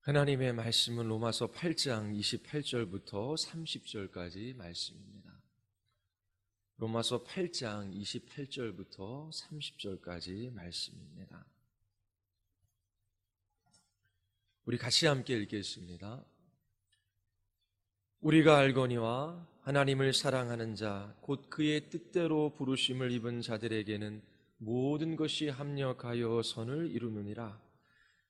하나님의 말씀은 로마서 8장 28절부터 30절까지 말씀입니다. 로마서 8장 28절부터 30절까지 말씀입니다. 우리 같이 함께 읽겠습니다. 우리가 알거니와 하나님을 사랑하는 자, 곧 그의 뜻대로 부르심을 입은 자들에게는 모든 것이 합력하여 선을 이루느니라.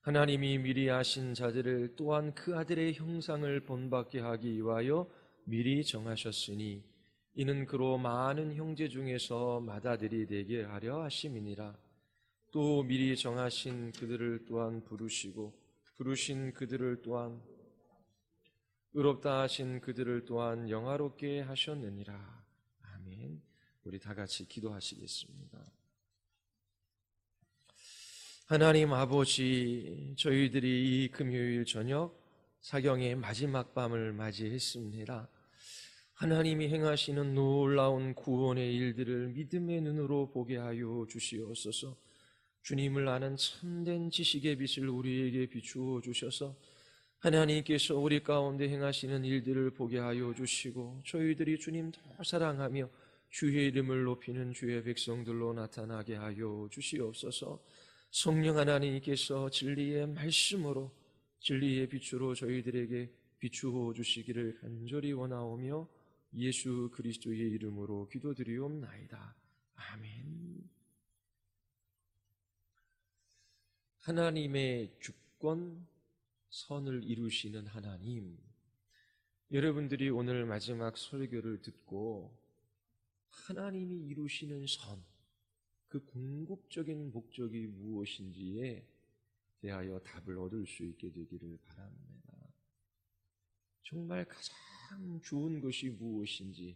하나님이 미리 아신 자들을 또한 그 아들의 형상을 본받게 하기 위하여 미리 정하셨으니 이는 그로 많은 형제 중에서 맏아들이 되게 하려 하심이니라. 또 미리 정하신 그들을 또한 부르시고 부르신 그들을 또한 의롭다 하신 그들을 또한 영화롭게 하셨느니라. 아멘. 우리 다 같이 기도하시겠습니다. 하나님 아버지, 저희들이 이 금요일 저녁 사경의 마지막 밤을 맞이했습니다. 하나님이 행하시는 놀라운 구원의 일들을 믿음의 눈으로 보게 하여 주시옵소서. 주님을 아는 참된 지식의 빛을 우리에게 비추어 주셔서 하나님께서 우리 가운데 행하시는 일들을 보게 하여 주시고 저희들이 주님 더 사랑하며 주의 이름을 높이는 주의 백성들로 나타나게 하여 주시옵소서. 성령 하나님께서 진리의 말씀으로 진리의 빛으로 저희들에게 비추어 주시기를 간절히 원하오며 예수 그리스도의 이름으로 기도드리옵나이다. 아멘. 하나님의 주권, 선을 이루시는 하나님, 여러분들이 오늘 마지막 설교를 듣고 하나님이 이루시는 선, 그 궁극적인 목적이 무엇인지에 대하여 답을 얻을 수 있게 되기를 바랍니다. 정말 가장 좋은 것이 무엇인지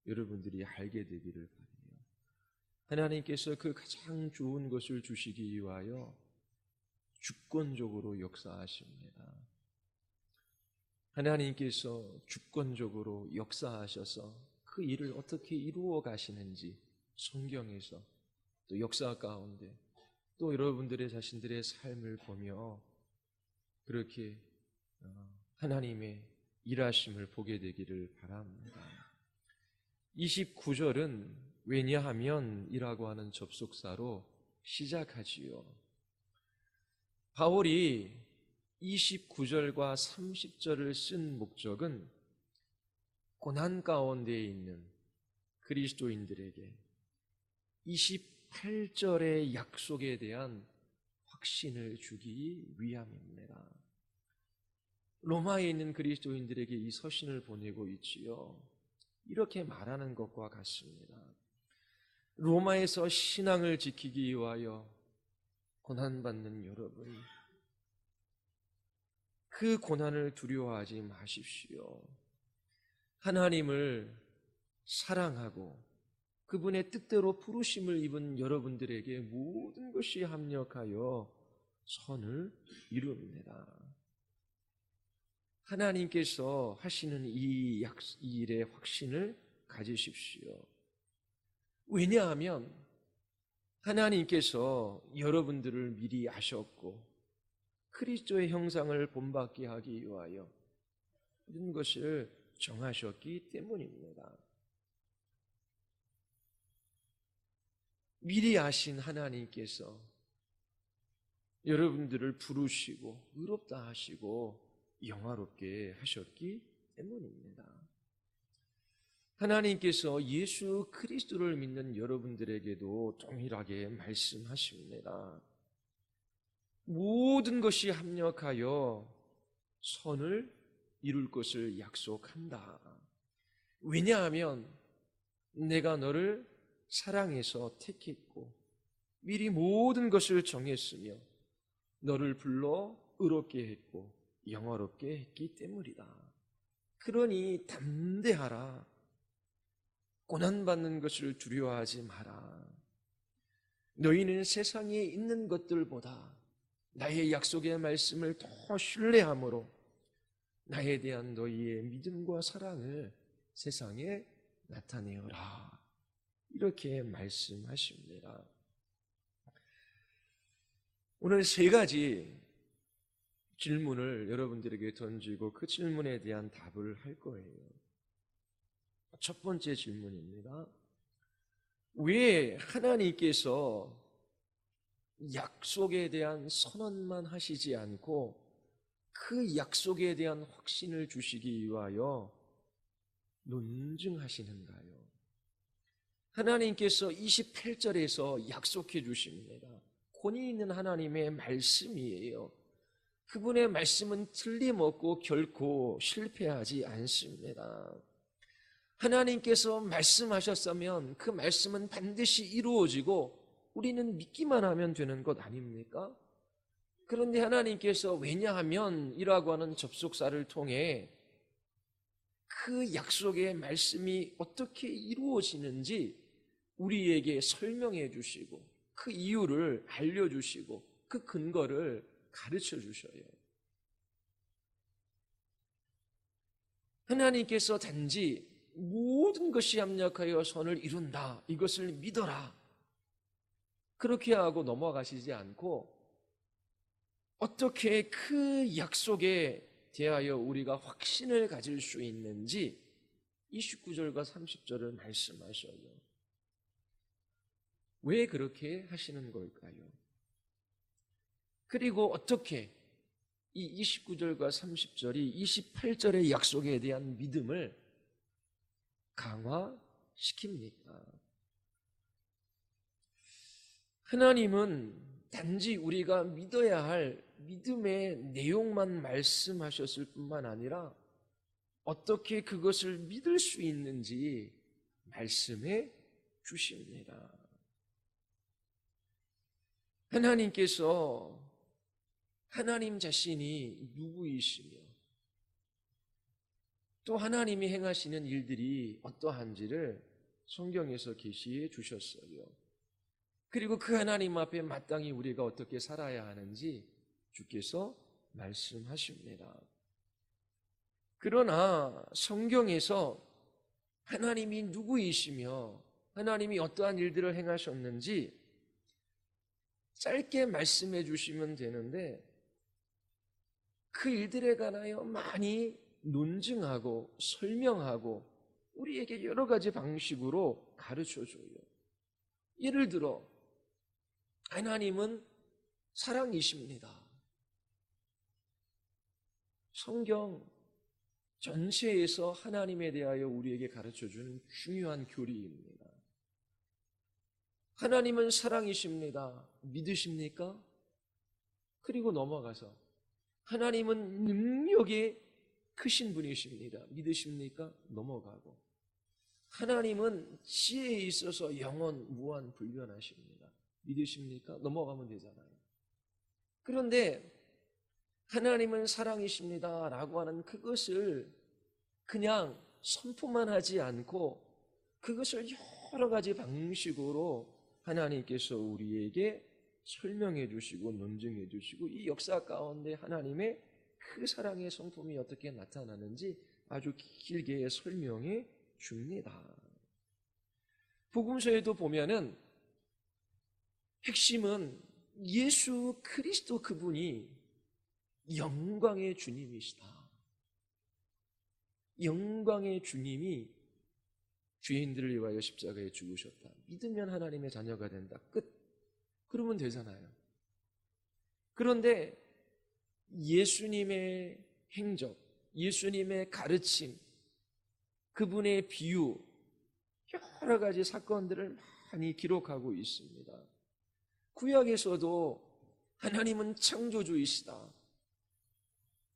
여러분들이 알게 되기를 바라요. 하나님께서 그 가장 좋은 것을 주시기 위하여 주권적으로 역사하십니다. 하나님께서 주권적으로 역사하셔서 그 일을 어떻게 이루어 가시는지 성경에서 또 역사 가운데 또 여러분들의 자신들의 삶을 보며 그렇게 하나님의 일하심을 보게 되기를 바랍니다. 29절은 왜냐하면 이라고 하는 접속사로 시작하지요. 바울이 29절과 30절을 쓴 목적은 고난 가운데 있는 그리스도인들에게 28절의 약속에 대한 확신을 주기 위함입니다. 로마에 있는 그리스도인들에게 이 서신을 보내고 있지요. 이렇게 말하는 것과 같습니다. 로마에서 신앙을 지키기 위하여 고난받는 여러분, 그 고난을 두려워하지 마십시오. 하나님을 사랑하고 그분의 뜻대로 부르심을 입은 여러분들에게 모든 것이 합력하여 선을 이룹니다. 하나님께서 하시는 이 일의 확신을 가지십시오. 왜냐하면 하나님께서 여러분들을 미리 아셨고 그리스도의 형상을 본받게 하기 위하여 모든 것을 정하셨기 때문입니다. 미리 아신 하나님께서 여러분들을 부르시고 의롭다 하시고 영화롭게 하셨기 때문입니다. 하나님께서 예수 그리스도를 믿는 여러분들에게도 동일하게 말씀하십니다. 모든 것이 합력하여 선을 이룰 것을 약속한다. 왜냐하면 내가 너를 사랑해서 택했고 미리 모든 것을 정했으며 너를 불러 의롭게 했고 영화롭게 했기 때문이다. 그러니 담대하라. 고난받는 것을 두려워하지 마라. 너희는 세상에 있는 것들보다 나의 약속의 말씀을 더 신뢰함으로 나에 대한 너희의 믿음과 사랑을 세상에 나타내어라. 이렇게 말씀하십니다. 오늘 세 가지 질문을 여러분들에게 던지고 그 질문에 대한 답을 할 거예요. 첫 번째 질문입니다. 왜 하나님께서 약속에 대한 선언만 하시지 않고 그 약속에 대한 확신을 주시기 위하여 논증하시는가요? 하나님께서 28절에서 약속해 주십니다. 권위 있는 하나님의 말씀이에요. 그분의 말씀은 틀림없고 결코 실패하지 않습니다. 하나님께서 말씀하셨으면 그 말씀은 반드시 이루어지고 우리는 믿기만 하면 되는 것 아닙니까? 그런데 하나님께서 왜냐하면 이라고 하는 접속사를 통해 그 약속의 말씀이 어떻게 이루어지는지 우리에게 설명해 주시고 그 이유를 알려주시고 그 근거를 가르쳐 주셔요. 하나님께서 단지 모든 것이 합력하여 선을 이룬다, 이것을 믿어라, 그렇게 하고 넘어가시지 않고 어떻게 그 약속에 대하여 우리가 확신을 가질 수 있는지 29절과 30절을 말씀하셔요. 왜 그렇게 하시는 걸까요? 그리고 어떻게 이 29절과 30절이 28절의 약속에 대한 믿음을 강화시킵니까? 하나님은 단지 우리가 믿어야 할 믿음의 내용만 말씀하셨을 뿐만 아니라 어떻게 그것을 믿을 수 있는지 말씀해 주십니다. 하나님께서 하나님 자신이 누구이시며 또 하나님이 행하시는 일들이 어떠한지를 성경에서 계시해 주셨어요. 그리고 그 하나님 앞에 마땅히 우리가 어떻게 살아야 하는지 주께서 말씀하십니다. 그러나 성경에서 하나님이 누구이시며 하나님이 어떠한 일들을 행하셨는지 짧게 말씀해 주시면 되는데 그 일들에 관하여 많이 논증하고 설명하고 우리에게 여러 가지 방식으로 가르쳐줘요. 예를 들어 하나님은 사랑이십니다. 성경 전체에서 하나님에 대하여 우리에게 가르쳐주는 중요한 교리입니다. 하나님은 사랑이십니다. 믿으십니까? 그리고 넘어가서 하나님은 능력이 크신 분이십니다. 믿으십니까? 넘어가고 하나님은 지혜에 있어서 영원 무한 불변하십니다. 믿으십니까? 넘어가면 되잖아요. 그런데 하나님은 사랑이십니다 라고 하는 그것을 그냥 선포만 하지 않고 그것을 여러 가지 방식으로 하나님께서 우리에게 설명해 주시고 논증해 주시고 이 역사 가운데 하나님의 그 사랑의 성품이 어떻게 나타나는지 아주 길게 설명해 줍니다. 복음서에도 보면은 핵심은 예수 그리스도 그분이 영광의 주님이시다. 영광의 주님이 죄인들을 위하여 십자가에 죽으셨다. 믿으면 하나님의 자녀가 된다. 끝. 그러면 되잖아요. 그런데 예수님의 행적, 예수님의 가르침, 그분의 비유, 여러 가지 사건들을 많이 기록하고 있습니다. 구약에서도 하나님은 창조주이시다.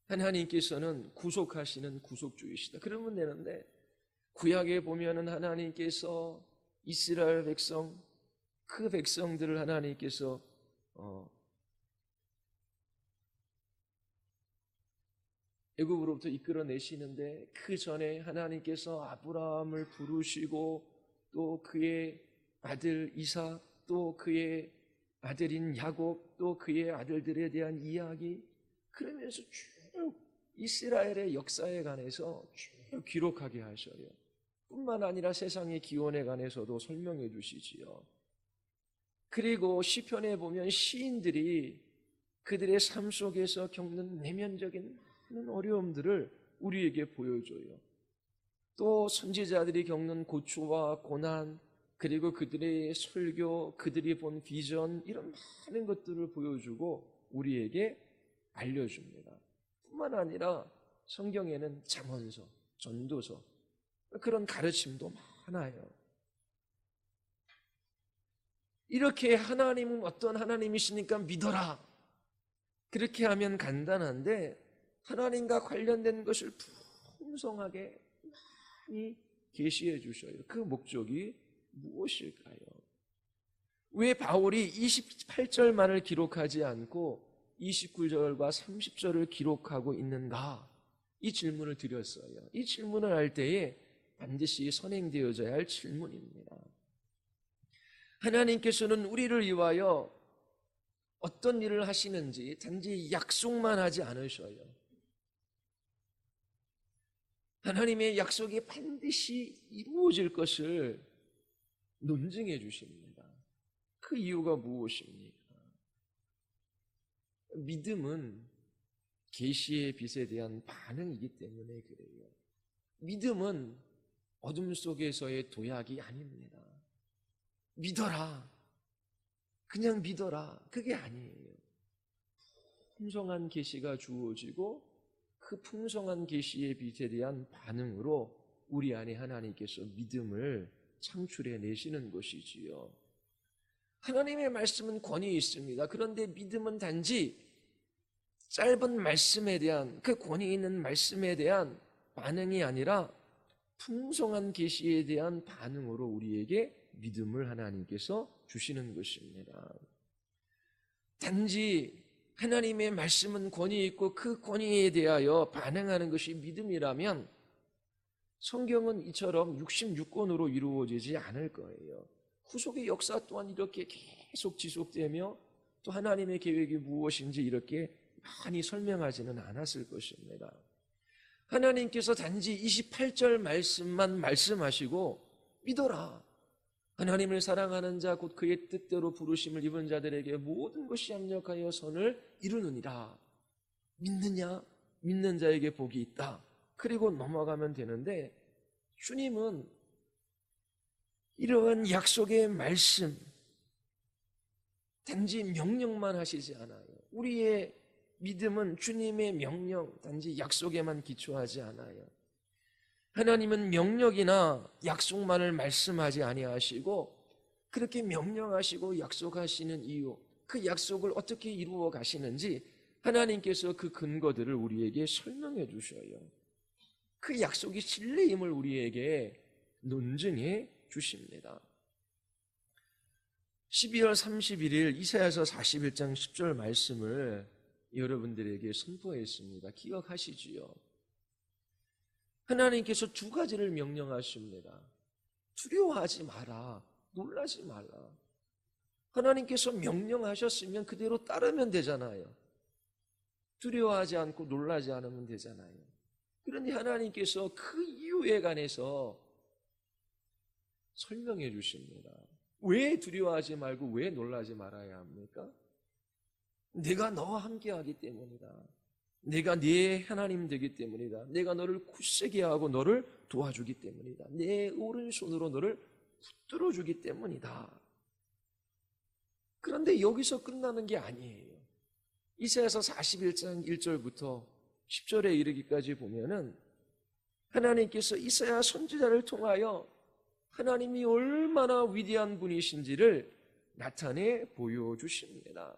하나님께서는 구속하시는 구속주이시다. 그러면 되는데 구약에 보면은 하나님께서 이스라엘 백성, 그 백성들을 하나님께서 애굽으로부터 이끌어내시는데 그 전에 하나님께서 아브라함을 부르시고 또 그의 아들 이삭, 또 그의 아들인 야곱, 또 그의 아들들에 대한 이야기, 그러면서 쭉 이스라엘의 역사에 관해서 쭉 기록하게 하셔요. 뿐만 아니라 세상의 기원에 관해서도 설명해 주시지요. 그리고 시편에 보면 시인들이 그들의 삶 속에서 겪는 내면적인 많은 어려움들을 우리에게 보여줘요. 또 선지자들이 겪는 고초와 고난, 그리고 그들의 설교, 그들이 본 비전, 이런 많은 것들을 보여주고 우리에게 알려줍니다. 뿐만 아니라 성경에는 잠언서, 전도서, 그런 가르침도 많아요. 이렇게 하나님은 어떤 하나님이시니까 믿어라, 그렇게 하면 간단한데, 하나님과 관련된 것을 풍성하게 많이 계시해 주셔요. 그 목적이 무엇일까요? 왜 바울이 28절만을 기록하지 않고 29절과 30절을 기록하고 있는가? 이 질문을 드렸어요. 이 질문을 할 때에 반드시 선행되어져야 할 질문입니다. 하나님께서는 우리를 위하여 어떤 일을 하시는지 단지 약속만 하지 않으셔요. 하나님의 약속이 반드시 이루어질 것을 논증해 주십니다. 그 이유가 무엇입니까? 믿음은 계시의 빛에 대한 반응이기 때문에 그래요. 믿음은 어둠 속에서의 도약이 아닙니다. 믿어라, 그냥 믿어라, 그게 아니에요. 풍성한 계시가 주어지고 그 풍성한 계시의 빛에 대한 반응으로 우리 안에 하나님께서 믿음을 창출해 내시는 것이지요. 하나님의 말씀은 권위 있습니다. 그런데 믿음은 단지 짧은 말씀에 대한, 그 권위 있는 말씀에 대한 반응이 아니라 풍성한 계시에 대한 반응으로 우리에게 믿음을 하나님께서 주시는 것입니다. 단지 하나님의 말씀은 권위 있고 그 권위에 대하여 반응하는 것이 믿음이라면 성경은 이처럼 66권으로 이루어지지 않을 거예요. 후속의 역사 또한 이렇게 계속 지속되며 또 하나님의 계획이 무엇인지 이렇게 많이 설명하지는 않았을 것입니다. 하나님께서 단지 28절 말씀만 말씀하시고 믿어라, 하나님을 사랑하는 자 곧 그의 뜻대로 부르심을 입은 자들에게 모든 것이 합력하여 선을 이루느니라. 믿느냐? 믿는 자에게 복이 있다. 그리고 넘어가면 되는데, 주님은 이러한 약속의 말씀 단지 명령만 하시지 않아요. 우리의 믿음은 주님의 명령, 단지 약속에만 기초하지 않아요. 하나님은 명령이나 약속만을 말씀하지 아니하시고 그렇게 명령하시고 약속하시는 이유, 그 약속을 어떻게 이루어 가시는지 하나님께서 그 근거들을 우리에게 설명해 주셔요. 그 약속이 진리임을 우리에게 논증해 주십니다. 12월 31일 이사야서 41장 10절 말씀을 여러분들에게 선포했습니다. 기억하시지요? 하나님께서 두 가지를 명령하십니다. 두려워하지 마라, 놀라지 말라. 하나님께서 명령하셨으면 그대로 따르면 되잖아요. 두려워하지 않고 놀라지 않으면 되잖아요. 그런데 하나님께서 그 이유에 관해서 설명해 주십니다. 왜 두려워하지 말고 왜 놀라지 말아야 합니까? 내가 너와 함께하기 때문이다. 내가 네 하나님 되기 때문이다. 내가 너를 굳세게 하고 너를 도와주기 때문이다. 내 오른손으로 너를 붙들어 주기 때문이다. 그런데 여기서 끝나는 게 아니에요. 이사야서 41장 1절부터 10절에 이르기까지 보면은 하나님께서 이사야 선지자를 통하여 하나님이 얼마나 위대한 분이신지를 나타내 보여주십니다.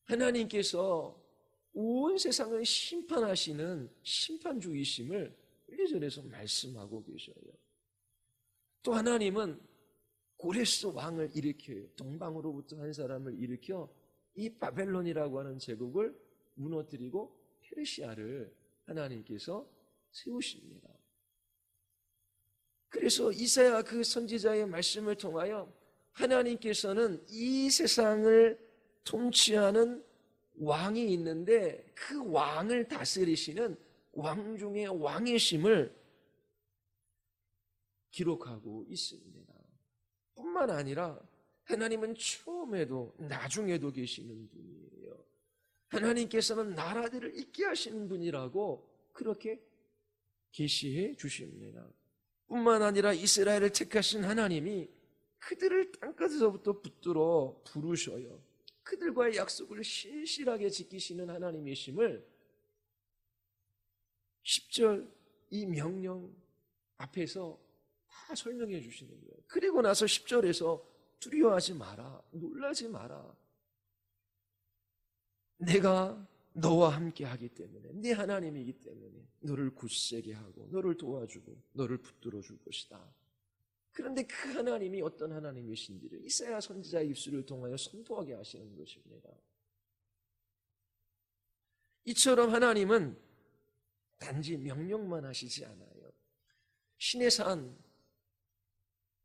하나님께서 온 세상을 심판하시는 심판주이심을 1절에서 말씀하고 계셔요. 또 하나님은 고레스 왕을 일으켜요. 동방으로부터 한 사람을 일으켜 이 바벨론이라고 하는 제국을 무너뜨리고 페르시아를 하나님께서 세우십니다. 그래서 이사야 그 선지자의 말씀을 통하여 하나님께서는 이 세상을 통치하는 왕이 있는데 그 왕을 다스리시는 왕 중의 왕이심을 기록하고 있습니다. 뿐만 아니라 하나님은 처음에도 나중에도 계시는 분이에요. 하나님께서는 나라들을 있게 하시는 분이라고 그렇게 계시해 주십니다. 뿐만 아니라 이스라엘을 택하신 하나님이 그들을 땅끝에서부터 붙들어 부르셔요. 그들과의 약속을 신실하게 지키시는 하나님이심을 10절 이 명령 앞에서 다 설명해 주시는 거예요. 그리고 나서 10절에서 두려워하지 마라, 놀라지 마라. 내가 너와 함께 하기 때문에, 네 하나님이기 때문에 너를 굳세게 하고 너를 도와주고 너를 붙들어 줄 것이다. 그런데 그 하나님이 어떤 하나님이신지를 이사야 선지자의 입술을 통하여 선포하게 하시는 것입니다. 이처럼 하나님은 단지 명령만 하시지 않아요. 시내산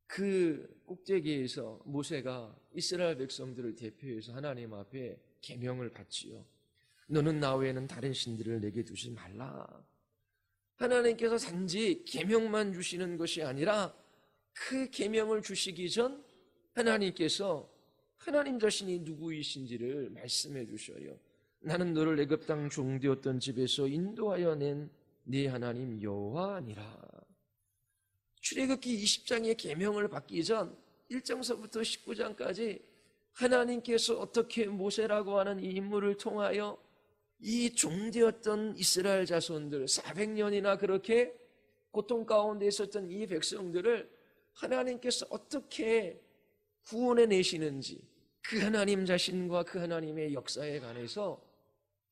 그 꼭대기에서 모세가 이스라엘 백성들을 대표해서 하나님 앞에 계명을 받지요. 너는 나 외에는 다른 신들을 내게 두지 말라. 하나님께서 단지 계명만 주시는 것이 아니라 그 계명을 주시기 전 하나님께서 하나님 자신이 누구이신지를 말씀해 주셔요. 나는 너를 애굽 땅 종되었던 집에서 인도하여 낸 네 하나님 여호와니라. 출애굽기 20장의 계명을 받기 전 1장서부터 19장까지 하나님께서 어떻게 모세라고 하는 이 인물을 통하여 이 종되었던 이스라엘 자손들 400년이나 그렇게 고통 가운데 있었던 이 백성들을 하나님께서 어떻게 구원해 내시는지 그 하나님 자신과 그 하나님의 역사에 관해서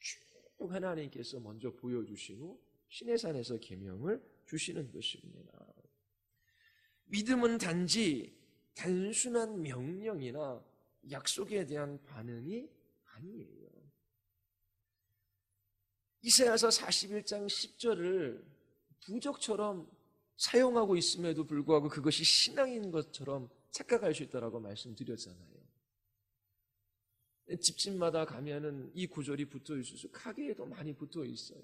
쭉 하나님께서 먼저 보여주시고 시내산에서 계명을 주시는 것입니다. 믿음은 단지 단순한 명령이나 약속에 대한 반응이 아니에요. 이사야서 41장 10절을 부적처럼 사용하고 있음에도 불구하고 그것이 신앙인 것처럼 착각할 수 있다고 말씀드렸잖아요. 집집마다 가면은 이 구절이 붙어 있어서 가게에도 많이 붙어 있어요.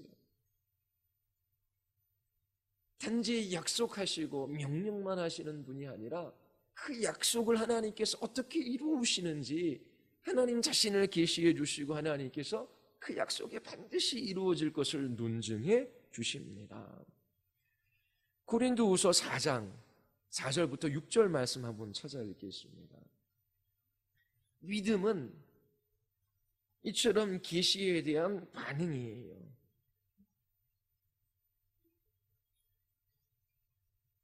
단지 약속하시고 명령만 하시는 분이 아니라 그 약속을 하나님께서 어떻게 이루시는지 하나님 자신을 계시해 주시고 하나님께서 그 약속이 반드시 이루어질 것을 논증해 주십니다. 고린도후서 4장 4절부터 6절 말씀 한번 찾아 읽겠습니다. 믿음은 이처럼 계시에 대한 반응이에요.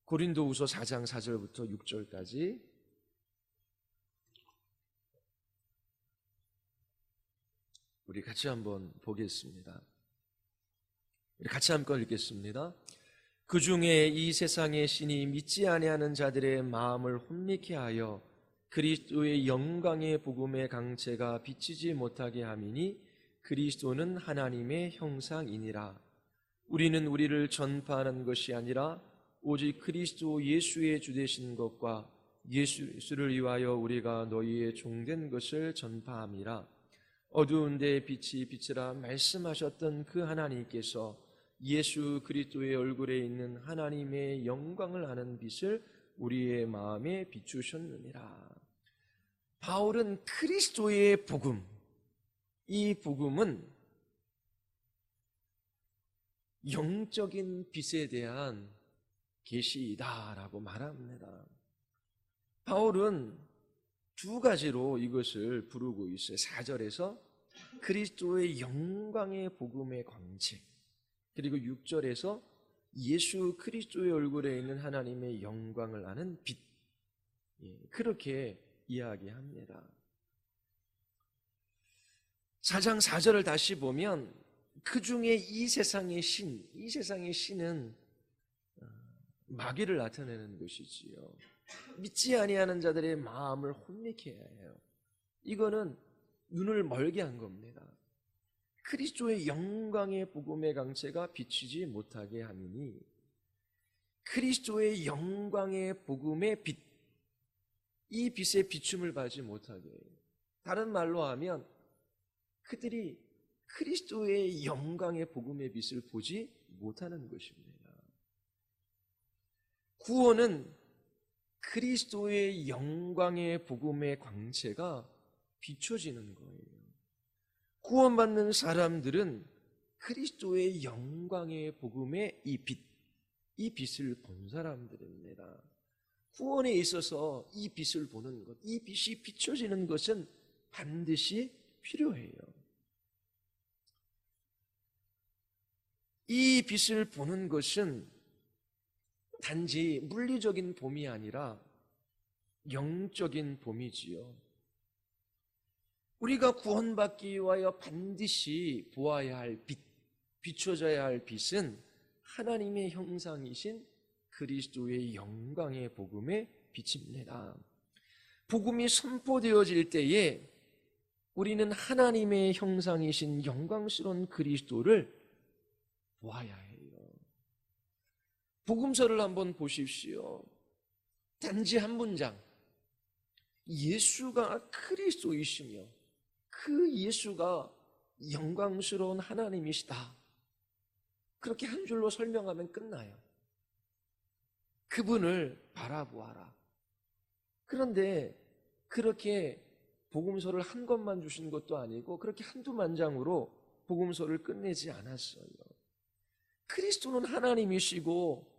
고린도후서 4장 4절부터 6절까지 우리 같이 한번 보겠습니다. 우리 같이 한번 읽겠습니다. 그 중에 이 세상의 신이 믿지 아니하는 자들의 마음을 혼미케 하여 그리스도의 영광의 복음의 강체가 비치지 못하게 함이니 그리스도는 하나님의 형상이니라. 우리는 우리를 전파하는 것이 아니라 오직 그리스도 예수의 주되신 것과 예수를 위하여 우리가 너희의 종된 것을 전파함이라. 어두운 데에 빛이 비치라 말씀하셨던 그 하나님께서 예수 그리스도의 얼굴에 있는 하나님의 영광을 아는 빛을 우리의 마음에 비추셨느니라. 바울은 그리스도의 복음, 이 복음은 영적인 빛에 대한 계시이다라고 말합니다. 바울은 두 가지로 이것을 부르고 있어요. 4절에서 그리스도의 영광의 복음의 광채, 그리고 6절에서 예수 그리스도의 얼굴에 있는 하나님의 영광을 아는 빛, 그렇게 이야기합니다. 4장 4절을 다시 보면 그 중에 이 세상의 신은 마귀를 나타내는 것이지요. 믿지 아니하는 자들의 마음을 혼미케 해요. 이거는 눈을 멀게 한 겁니다. 그리스도의 영광의 복음의 강체가 비치지 못하게 함이니 그리스도의 영광의 복음의 빛, 이 빛의 비춤을 받지 못하게 해요. 다른 말로 하면 그들이 그리스도의 영광의 복음의 빛을 보지 못하는 것입니다. 구원은 그리스도의 영광의 복음의 광채가 비춰지는 거예요. 구원받는 사람들은 그리스도의 영광의 복음의 이 빛을 본 사람들입니다. 구원에 있어서 이 빛을 보는 것, 이 빛이 비춰지는 것은 반드시 필요해요. 이 빛을 보는 것은 단지 물리적인 봄이 아니라 영적인 봄이지요. 우리가 구원받기 위하여 반드시 보아야 할 빛, 비춰져야 할 빛은 하나님의 형상이신 그리스도의 영광의 복음의 빛입니다. 복음이 선포되어질 때에 우리는 하나님의 형상이신 영광스러운 그리스도를 보아야 해요. 복음서를 한번 보십시오. 단지 한 문장, 예수가 그리스도이시며 그 예수가 영광스러운 하나님이시다, 그렇게 한 줄로 설명하면 끝나요. 그분을 바라보아라. 그런데 그렇게 복음서를 한 권만 주신 것도 아니고 그렇게 한두 만장으로 복음서를 끝내지 않았어요. 그리스도는 하나님이시고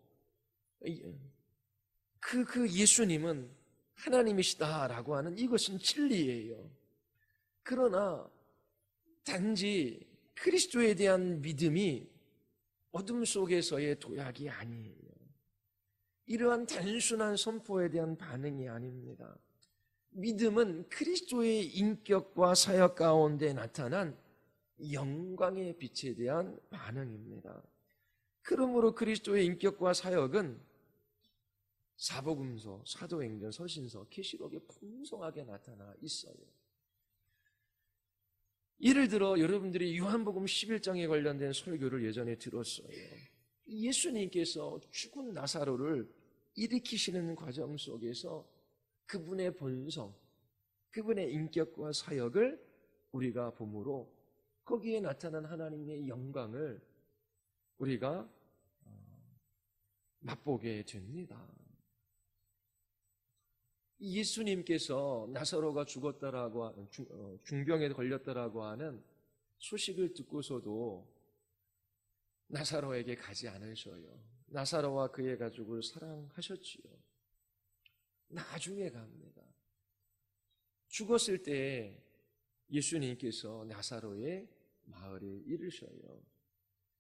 그 예수님은 하나님이시다라고 하는 이것은 진리예요. 그러나 단지 그리스도에 대한 믿음이 어둠 속에서의 도약이 아니에요. 이러한 단순한 선포에 대한 반응이 아닙니다. 믿음은 그리스도의 인격과 사역 가운데 나타난 영광의 빛에 대한 반응입니다. 그러므로 그리스도의 인격과 사역은 사복음서, 사도행전, 서신서, 계시록에 풍성하게 나타나 있어요. 예를 들어 여러분들이 요한복음 11장에 관련된 설교를 예전에 들었어요. 예수님께서 죽은 나사로를 일으키시는 과정 속에서 그분의 본성, 그분의 인격과 사역을 우리가 보므로 거기에 나타난 하나님의 영광을 우리가 맛보게 됩니다. 예수님께서 나사로가 죽었다라고 하는, 중병에 걸렸다라고 하는 소식을 듣고서도 나사로에게 가지 않으셔요. 나사로와 그의 가족을 사랑하셨지요. 나중에 갑니다. 죽었을 때 예수님께서 나사로의 마을에 이르셔요.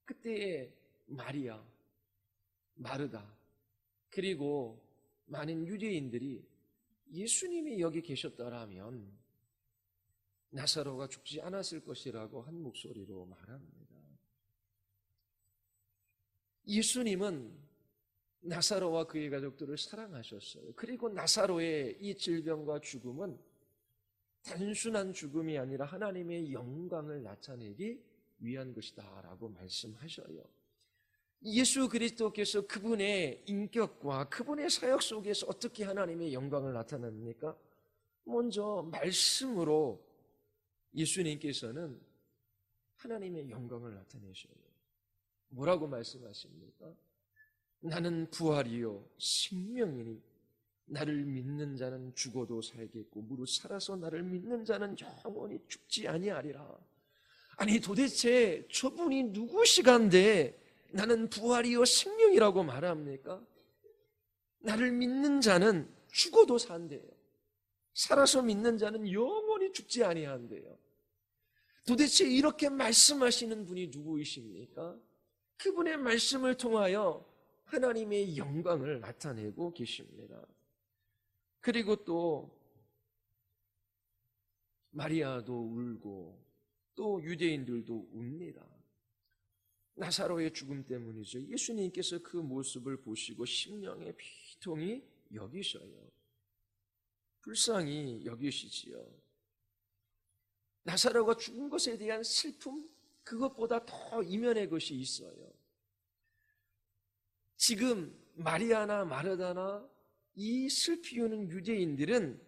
그때에 마리아, 마르다, 그리고 많은 유대인들이 예수님이 여기 계셨더라면 나사로가 죽지 않았을 것이라고 한 목소리로 말합니다. 예수님은 나사로와 그의 가족들을 사랑하셨어요. 그리고 나사로의 이 질병과 죽음은 단순한 죽음이 아니라 하나님의 영광을 나타내기 위한 것이다 라고 말씀하셔요. 예수 그리스도께서 그분의 인격과 그분의 사역 속에서 어떻게 하나님의 영광을 나타냅니까? 먼저 말씀으로 예수님께서는 하나님의 영광을 나타내셔요. 뭐라고 말씀하십니까? 나는 부활이요 생명이니 나를 믿는 자는 죽어도 살겠고 무릇 살아서 나를 믿는 자는 영원히 죽지 아니하리라. 아니 도대체 저분이 누구시간데 나는 부활이요 생명이라고 말합니까? 나를 믿는 자는 죽어도 산대요. 살아서 믿는 자는 영원히 죽지 아니한대요. 도대체 이렇게 말씀하시는 분이 누구이십니까? 그분의 말씀을 통하여 하나님의 영광을 나타내고 계십니다. 그리고 또 마리아도 울고 또 유대인들도 웁니다. 나사로의 죽음 때문이죠. 예수님께서 그 모습을 보시고 심령의 비통이 여기셔요. 불쌍히 여기시지요. 나사로가 죽은 것에 대한 슬픔, 그것보다 더 이면의 것이 있어요. 지금 마리아나 마르다나 이 슬피 우는 유대인들은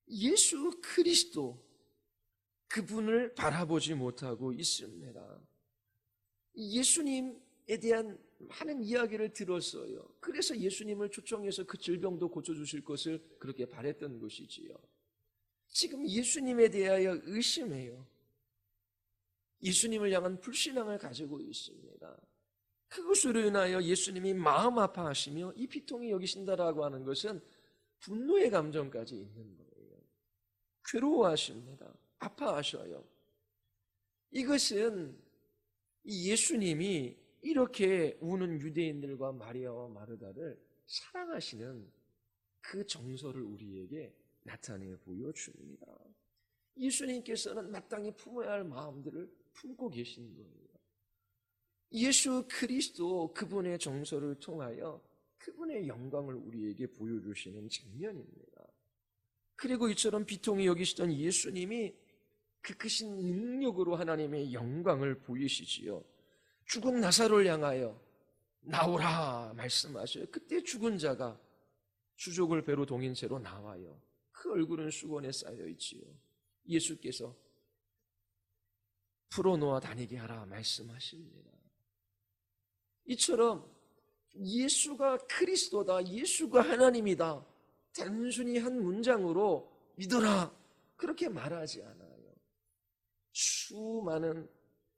예수 그리스도 그분을 바라보지 못하고 있습니다. 예수님에 대한 많은 이야기를 들었어요. 그래서 예수님을 초청해서 그 질병도 고쳐주실 것을 그렇게 바랬던 것이지요. 지금 예수님에 대하여 의심해요. 예수님을 향한 불신앙을 가지고 있습니다. 그것으로 인하여 예수님이 마음 아파하시며 이 비통히 여기신다라고 하는 것은 분노의 감정까지 있는 거예요. 괴로워하십니다. 아파하셔요. 이것은 예수님이 이렇게 우는 유대인들과 마리아와 마르다를 사랑하시는 그 정서를 우리에게 나타내 보여줍니다. 예수님께서는 마땅히 품어야 할 마음들을 품고 계신 거예요. 예수 그리스도 그분의 정서를 통하여 그분의 영광을 우리에게 보여주시는 장면입니다. 그리고 이처럼 비통히 여기시던 예수님이 그 크신 능력으로 하나님의 영광을 보이시지요. 죽은 나사로를 향하여 나오라 말씀하셔요. 그때 죽은 자가 수족을 배로 동인 채로 나와요. 그 얼굴은 수건에 쌓여 있지요. 예수께서 풀어놓아 다니게 하라 말씀하십니다. 이처럼 예수가 그리스도다, 예수가 하나님이다, 단순히 한 문장으로 믿어라 그렇게 말하지 않아요. 수많은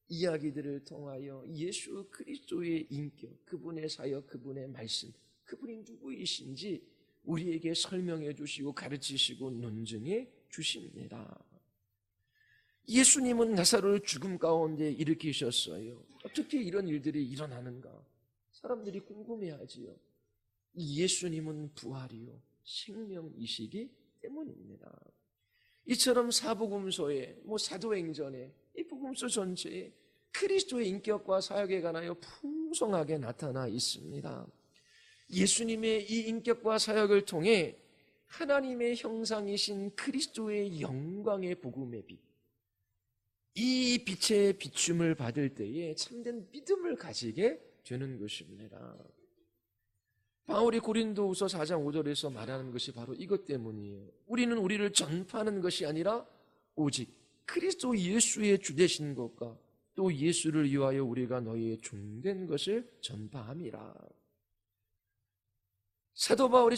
이야기들을 통하여 예수 그리스도의 인격, 그분의 사역, 그분의 말씀, 그분이 누구이신지 우리에게 설명해 주시고 가르치시고 논증해 주십니다. 예수님은 나사로를 죽음 가운데 일으키셨어요. 어떻게 이런 일들이 일어나는가? 사람들이 궁금해하지요. 예수님은 부활이요 생명이시기 때문입니다. 이처럼 사복음서에 사도행전에 이 복음서 전체에 그리스도의 인격과 사역에 관하여 풍성하게 나타나 있습니다. 예수님의 이 인격과 사역을 통해 하나님의 형상이신 그리스도의 영광의 복음의 빛, 이 빛의 비춤을 받을 때에 참된 믿음을 가지게 되는 것입니다. 바울이 고린도후서 4장 5절에서 말하는 것이 바로 이것 때문이에요. 우리는 우리를 전파하는 것이 아니라 오직 그리스도 예수의 주되신 것과 또 예수를 위하여 우리가 너희의 종된 것을 전파함이라. 사도 바울이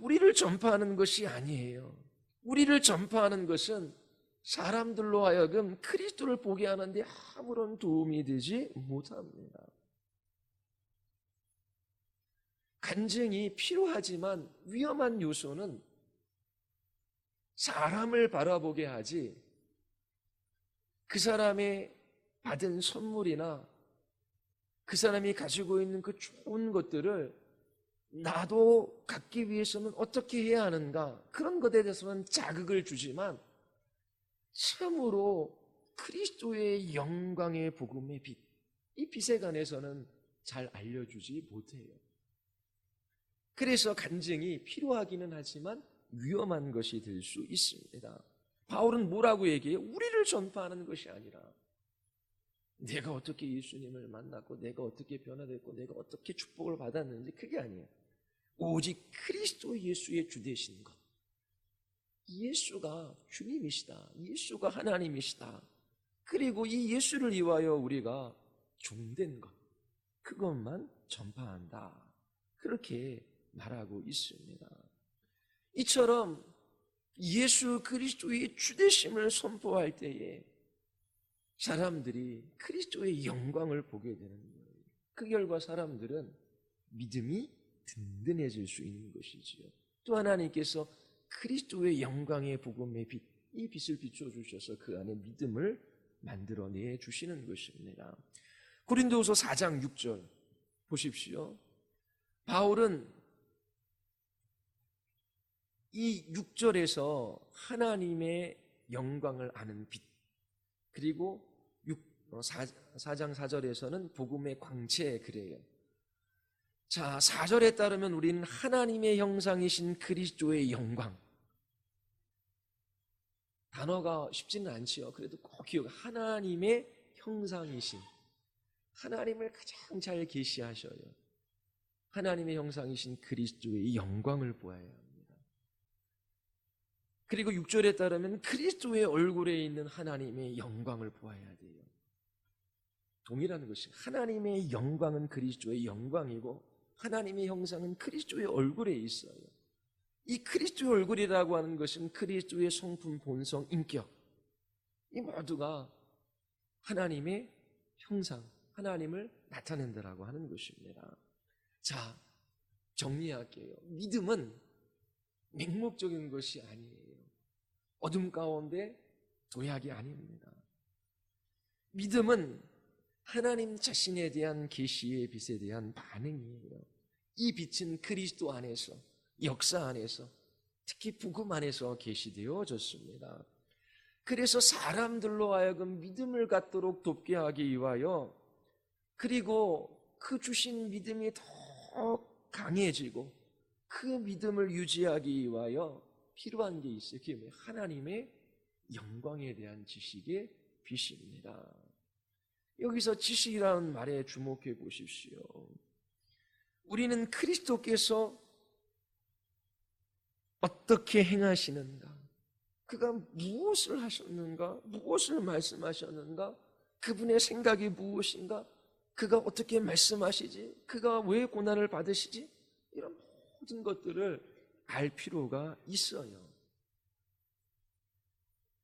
우리를 전파하는 것이 아니에요. 우리를 전파하는 것은 사람들로 하여금 그리스도를 보게 하는데 아무런 도움이 되지 못합니다. 간증이 필요하지만 위험한 요소는 사람을 바라보게 하지 그 사람의 받은 선물이나 그 사람이 가지고 있는 그 좋은 것들을 나도 갖기 위해서는 어떻게 해야 하는가, 그런 것에 대해서는 자극을 주지만 참으로 그리스도의 영광의 복음의 빛, 이 빛에 관해서는 잘 알려주지 못해요. 그래서 간증이 필요하기는 하지만 위험한 것이 될 수 있습니다. 바울은 뭐라고 얘기해요? 우리를 전파하는 것이 아니라 내가 어떻게 예수님을 만났고 내가 어떻게 변화됐고 내가 어떻게 축복을 받았는지, 그게 아니에요. 오직 그리스도 예수의 주되신 것, 예수가 주님이시다, 예수가 하나님이시다, 그리고 이 예수를 위하여 우리가 종된 것, 그것만 전파한다, 그렇게 말하고 있습니다. 이처럼 예수 그리스도의 주되심을 선포할 때에 사람들이 그리스도의 영광을 보게 되는 거예요. 그 결과 사람들은 믿음이 든든해질 수 있는 것이지요. 또 하나님께서 그리스도의 영광의 복음의 빛, 이 빛을 비춰주셔서 그 안에 믿음을 만들어내 주시는 것입니다. 고린도후서 4장 6절 보십시오. 바울은 이 6절에서 하나님의 영광을 아는 빛, 그리고 4장 4절에서는 복음의 광채, 그래요. 자, 4절에 따르면 우리는 하나님의 형상이신 그리스도의 영광. 단어가 쉽지는 않지요. 그래도 꼭 하나님의 형상이신, 하나님을 가장 잘 계시하셔요. 하나님의 형상이신 그리스도의 영광을 보아야 합니다. 그리고 6절에 따르면 그리스도의 얼굴에 있는 하나님의 영광을 보아야 돼요. 동일한 것이, 하나님의 영광은 그리스도의 영광이고 하나님의 형상은 그리스도의 얼굴에 있어요. 이 그리스도의 얼굴이라고 하는 것은 그리스도의 성품, 본성, 인격, 이 모두가 하나님의 형상, 하나님을 나타낸다라고 하는 것입니다. 자, 정리할게요. 믿음은 맹목적인 것이 아니에요. 어둠 가운데 도약이 아닙니다. 믿음은 하나님 자신에 대한 계시의 빛에 대한 반응이에요. 이 빛은 그리스도 안에서, 역사 안에서, 특히 복음 안에서 계시되어졌습니다. 그래서 사람들로 하여금 믿음을 갖도록 돕게 하기 위하여, 그리고 그 주신 믿음이 더 강해지고 그 믿음을 유지하기 위하여 필요한 게 있어요. 그게 뭐예요? 하나님의 영광에 대한 지식의 빛입니다. 여기서 지식이라는 말에 주목해 보십시오. 우리는 그리스도께서 어떻게 행하시는가, 그가 무엇을 하셨는가, 무엇을 말씀하셨는가, 그분의 생각이 무엇인가, 그가 어떻게 말씀하시지, 그가 왜 고난을 받으시지, 이런 모든 것들을 알 필요가 있어요.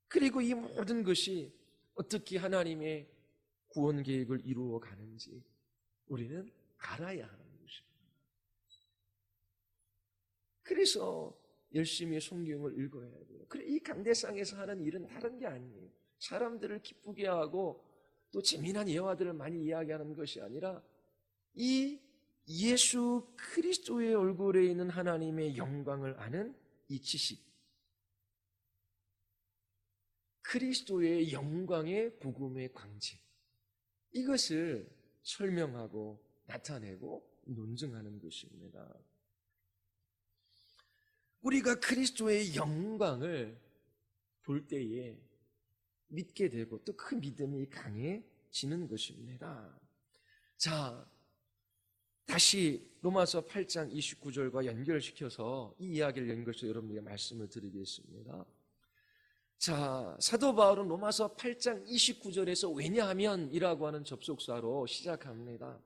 그리고 이 모든 것이 어떻게 하나님의 구원 계획을 이루어 가는지 우리는 알아야 하는 것입니다. 그래서 열심히 성경을 읽어야 돼요. 그래, 이 강대상에서 하는 일은 다른 게 아니에요. 사람들을 기쁘게 하고 또 재미난 예화들을 많이 이야기하는 것이 아니라 이 예수 그리스도의 얼굴에 있는 하나님의 영광을 아는 이 지식, 그리스도의 영광의 복음의 광채, 이것을 설명하고 나타내고 논증하는 것입니다. 우리가 그리스도의 영광을 볼 때에 믿게 되고 또 그 믿음이 강해지는 것입니다. 자, 다시 로마서 8장 29절과 연결시켜서 이 이야기를 연결해서 여러분에게 말씀을 드리겠습니다. 자, 사도 바울은 로마서 8장 29절에서 왜냐하면 이라고 하는 접속사로 시작합니다.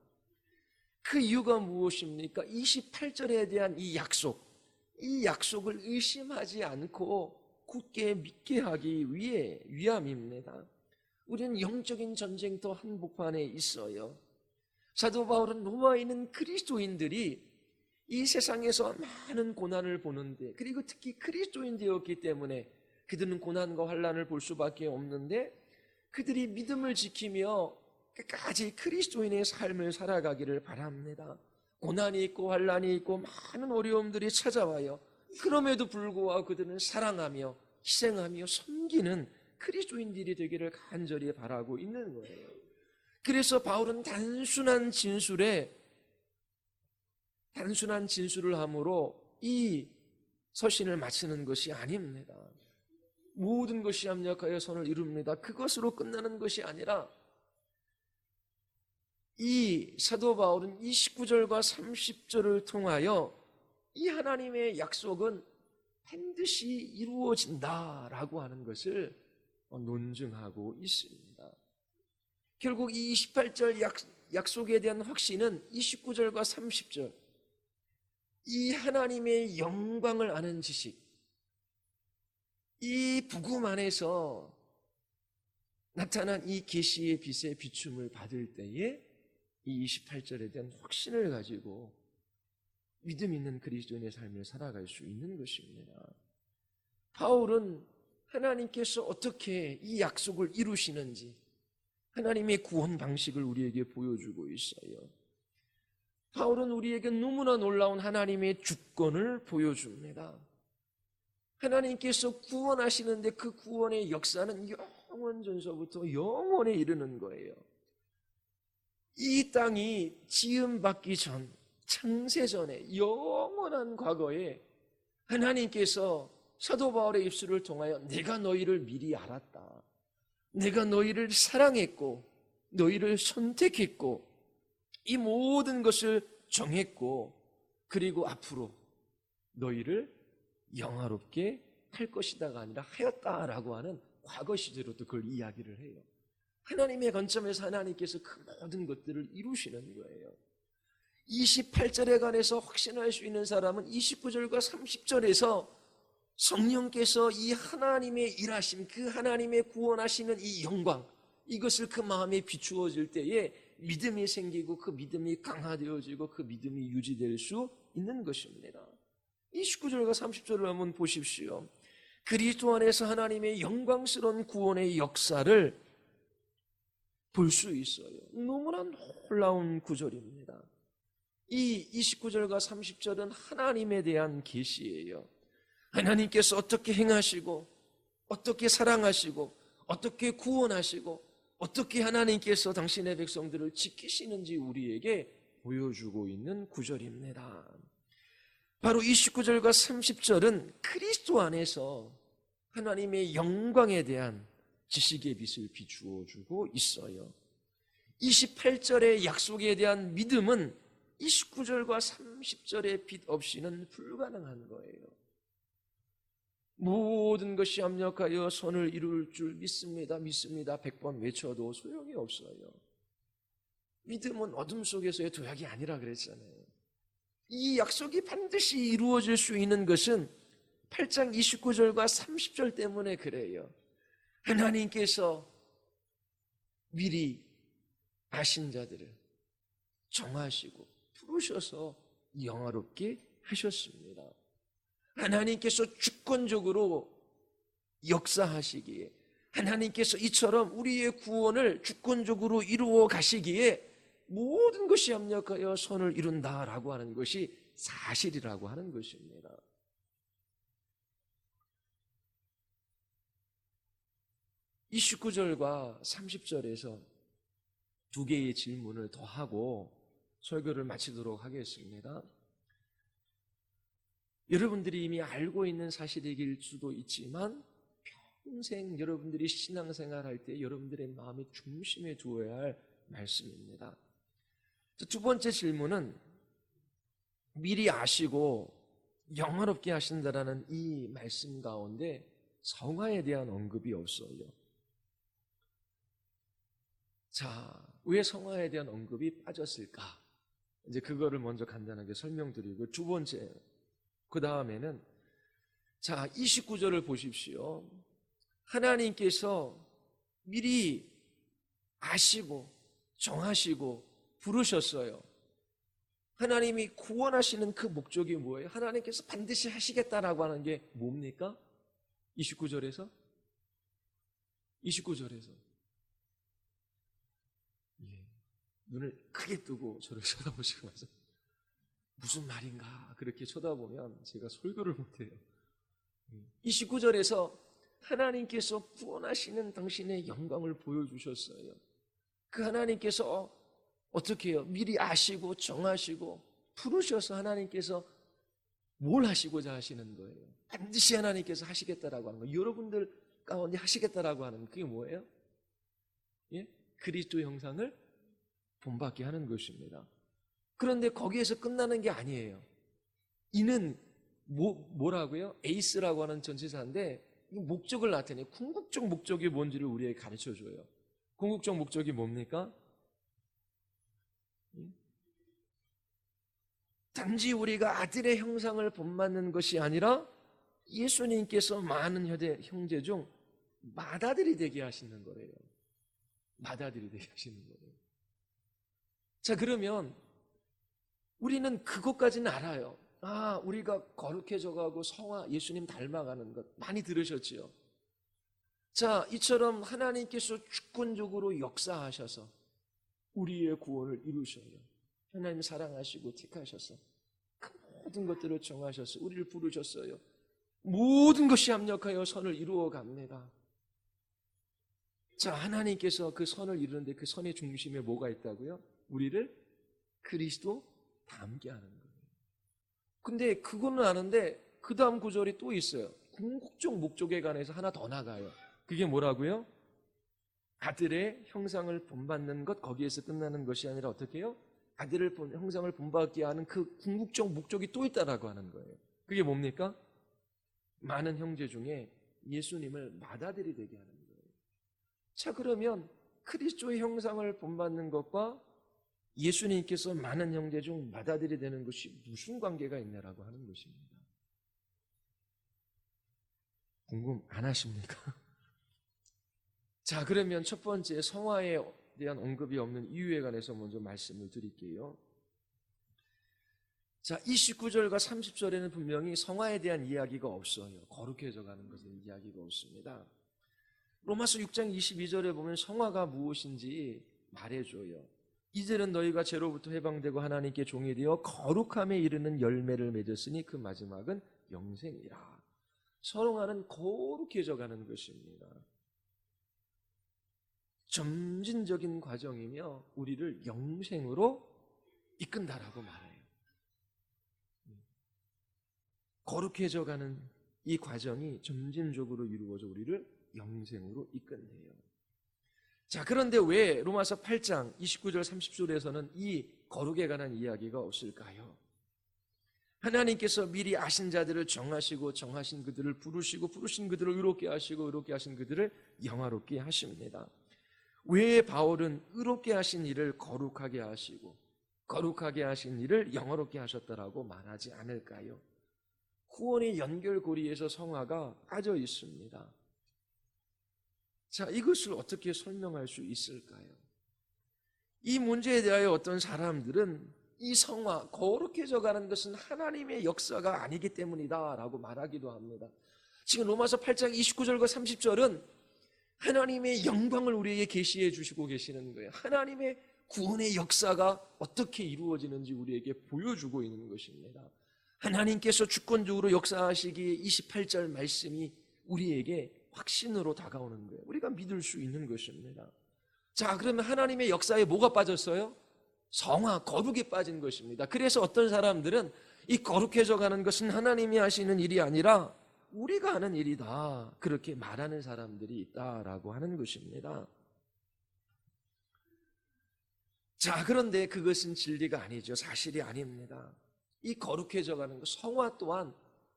그 이유가 무엇입니까? 28절에 대한 이 약속을 의심하지 않고 굳게 믿게 하기 위함입니다. 우리는 영적인 전쟁터 한복판에 있어요. 사도 바울은 로마에 있는 그리스도인들이 이 세상에서 많은 고난을 보는데, 그리고 특히 그리스도인되었기 때문에 그들은 고난과 환난을 볼 수밖에 없는데, 그들이 믿음을 지키며 끝까지 그리스도인의 삶을 살아가기를 바랍니다. 고난이 있고 환난이 있고 많은 어려움들이 찾아와요. 그럼에도 불구하고 그들은 사랑하며 희생하며 섬기는 그리스도인들이 되기를 간절히 바라고 있는 거예요. 그래서 바울은 단순한 진술을 함으로 이 서신을 마치는 것이 아닙니다. 모든 것이 합력하여 선을 이룹니다. 그것으로 끝나는 것이 아니라 이 사도 바울은 이 19절과 30절을 통하여 이 하나님의 약속은 반드시 이루어진다라고 하는 것을 논증하고 있습니다. 결국 이 28절 약속에 대한 확신은 이 19절과 30절, 이 하나님의 영광을 아는 지식, 이 복음 안에서 나타난 이 계시의 빛의 비춤을 받을 때에 이 28절에 대한 확신을 가지고 믿음 있는 그리스도인의 삶을 살아갈 수 있는 것입니다. 바울은 하나님께서 어떻게 이 약속을 이루시는지 하나님의 구원 방식을 우리에게 보여주고 있어요. 바울은 우리에게 너무나 놀라운 하나님의 주권을 보여줍니다. 하나님께서 구원하시는데 그 구원의 역사는 영원 전서부터 영원에 이르는 거예요. 이 땅이 지음받기 전, 창세전에 영원한 과거에 하나님께서 사도 바울의 입술을 통하여 내가 너희를 미리 알았다, 내가 너희를 사랑했고 너희를 선택했고 이 모든 것을 정했고 그리고 앞으로 너희를 영화롭게 할 것이다가 아니라 하였다라고 하는 과거 시제로도 그걸 이야기를 해요. 하나님의 관점에서 하나님께서 그 모든 것들을 이루시는 거예요. 28절에 관해서 확신할 수 있는 사람은 29절과 30절에서 성령께서 이 하나님의 일하심, 그 하나님의 구원하시는 이 영광, 이것을 그 마음에 비추어질 때에 믿음이 생기고 그 믿음이 강화되어지고 그 믿음이 유지될 수 있는 것입니다. 29절과 30절을 한번 보십시오. 그리스도 안에서 하나님의 영광스러운 구원의 역사를 볼 수 있어요. 너무나 놀라운 구절입니다. 이 29절과 30절은 하나님에 대한 계시예요. 하나님께서 어떻게 행하시고 어떻게 사랑하시고 어떻게 구원하시고 어떻게 하나님께서 당신의 백성들을 지키시는지 우리에게 보여주고 있는 구절입니다. 바로 29절과 30절은 그리스도 안에서 하나님의 영광에 대한 지식의 빛을 비추어 주고 있어요. 28절의 약속에 대한 믿음은 29절과 30절의 빛 없이는 불가능한 거예요. 모든 것이 합력하여 선을 이룰 줄 믿습니다. 100번 외쳐도 소용이 없어요. 믿음은 어둠 속에서의 도약이 아니라 그랬잖아요. 이 약속이 반드시 이루어질 수 있는 것은 8장 29절과 30절 때문에 그래요. 하나님께서 미리 아신 자들을 정하시고 부르셔서 영화롭게 하셨습니다. 하나님께서 주권적으로 역사하시기에, 하나님께서 이처럼 우리의 구원을 주권적으로 이루어 가시기에 모든 것이 합력하여 선을 이룬다라고 하는 것이 사실이라고 하는 것입니다. 이 19절과 30절에서 두 개의 질문을 더하고 설교를 마치도록 하겠습니다. 여러분들이 이미 알고 있는 사실일 수도 있지만 평생 여러분들이 신앙생활할 때 여러분들의 마음의 중심에 두어야 할 말씀입니다. 두 번째 질문은 미리 아시고 영화롭게 하신다라는 이 말씀 가운데 성화에 대한 언급이 없어요. 자, 왜 성화에 대한 언급이 빠졌을까? 이제 그거를 먼저 간단하게 설명드리고, 두 번째, 그 다음에는, 자, 29절을 보십시오. 하나님께서 미리 아시고 정하시고 부르셨어요. 하나님이 구원하시는 그 목적이 뭐예요? 하나님께서 반드시 하시겠다라고 하는 게 뭡니까? 29절에서? 눈을 크게 뜨고 저를 쳐다보시고 나서 무슨 말인가 그렇게 쳐다보면 제가 설교를 못해요. 29절에서 하나님께서 구원하시는 당신의 영광을 보여주셨어요. 그 하나님께서 어떻게 해요? 미리 아시고 정하시고 부르셔서 하나님께서 뭘 하시고자 하시는 거예요? 반드시 하나님께서 하시겠다라고 하는 거예요. 여러분들 가운데 하시겠다라고 하는 그게 뭐예요? 예? 그리스도 형상을 본받게 하는 것입니다. 그런데 거기에서 끝나는 게 아니에요. 이는 뭐라고요? 에이스라고 하는 전치사인데 목적을 나타내요. 궁극적 목적이 뭔지를 우리에게 가르쳐줘요. 궁극적 목적이 뭡니까? 단지 우리가 아들의 형상을 본받는 것이 아니라 예수님께서 많은 형제 중 맏아들이 되게 하시는 거예요. 맏아들이 되게 하시는 거예요. 자, 그러면 우리는 그것까지는 알아요. 아, 우리가 거룩해져가고 성화, 예수님 닮아가는 것 많이 들으셨지요? 자, 이처럼 하나님께서 주권적으로 역사하셔서 우리의 구원을 이루셔요. 하나님 사랑하시고 택하셔서 그 모든 것들을 정하셔서 우리를 부르셨어요. 모든 것이 합력하여 선을 이루어 갑니다. 자, 하나님께서 그 선을 이루는데 그 선의 중심에 뭐가 있다고요? 우리를 그리스도 닮게 하는 거예요. 근데 그거는 아는데 그 다음 구절이 또 있어요. 궁극적 목적에 관해서 하나 더 나가요. 그게 뭐라고요? 아들의 형상을 본받는 것, 거기에서 끝나는 것이 아니라 어떻게 해요? 아들의 형상을 본받게 하는 그 궁극적 목적이 또 있다라고 하는 거예요. 그게 뭡니까? 많은 형제 중에 예수님을 맏아들이 되게 하는 거예요. 자, 그러면 그리스도의 형상을 본받는 것과 예수님께서 많은 형제 중 맏아들이 되는 것이 무슨 관계가 있냐라고 하는 것입니다. 궁금 안 하십니까? 자, 그러면 첫 번째 성화에 대한 언급이 없는 이유에 관해서 먼저 말씀을 드릴게요. 자, 29절과 30절에는 분명히 성화에 대한 이야기가 없어요. 거룩해져 가는 것에 이야기가 없습니다. 로마서 6장 22절에 보면 성화가 무엇인지 말해줘요. 이제는 너희가 죄로부터 해방되고 하나님께 종이 되어 거룩함에 이르는 열매를 맺었으니 그 마지막은 영생이라. 성화는 거룩해져 가는 것입니다. 점진적인 과정이며 우리를 영생으로 이끈다라고 말해요. 거룩해져 가는 이 과정이 점진적으로 이루어져 우리를 영생으로 이끈대요. 자, 그런데 왜 로마서 8장 29절 30절에서는 이 거룩에 관한 이야기가 없을까요? 하나님께서 미리 아신 자들을 정하시고 정하신 그들을 부르시고 부르신 그들을 의롭게 하시고 의롭게 하신 그들을 영화롭게 하십니다. 왜 바울은 의롭게 하신 이를 거룩하게 하시고 거룩하게 하신 이를 영화롭게 하셨다라고 말하지 않을까요? 구원의 연결고리에서 성화가 빠져 있습니다. 자, 이것을 어떻게 설명할 수 있을까요? 이 문제에 대하여 어떤 사람들은 이 성화, 거룩해져 가는 것은 하나님의 역사가 아니기 때문이다 라고 말하기도 합니다. 지금 로마서 8장 29절과 30절은 하나님의 영광을 우리에게 계시해 주시고 계시는 거예요. 하나님의 구원의 역사가 어떻게 이루어지는지 우리에게 보여주고 있는 것입니다. 하나님께서 주권적으로 역사하시기에 28절 말씀이 우리에게 확신으로 다가오는 거예요. 우리가 믿을 수 있는 것입니다. 자, 그러면 하나님의 역사에 뭐가 빠졌어요? 성화, 거룩이 빠진 것입니다. 그래서 어떤 사람들은 이 거룩해져 가는 것은 하나님이 하시는 일이 아니라 우리가 하는 일이다, 그렇게 말하는 사람들이 있다라고 하는 것입니다. 자, 그런데 그것은 진리가 아니죠. 사실이 아닙니다. 이 거룩해져 가는 것, 성화 또한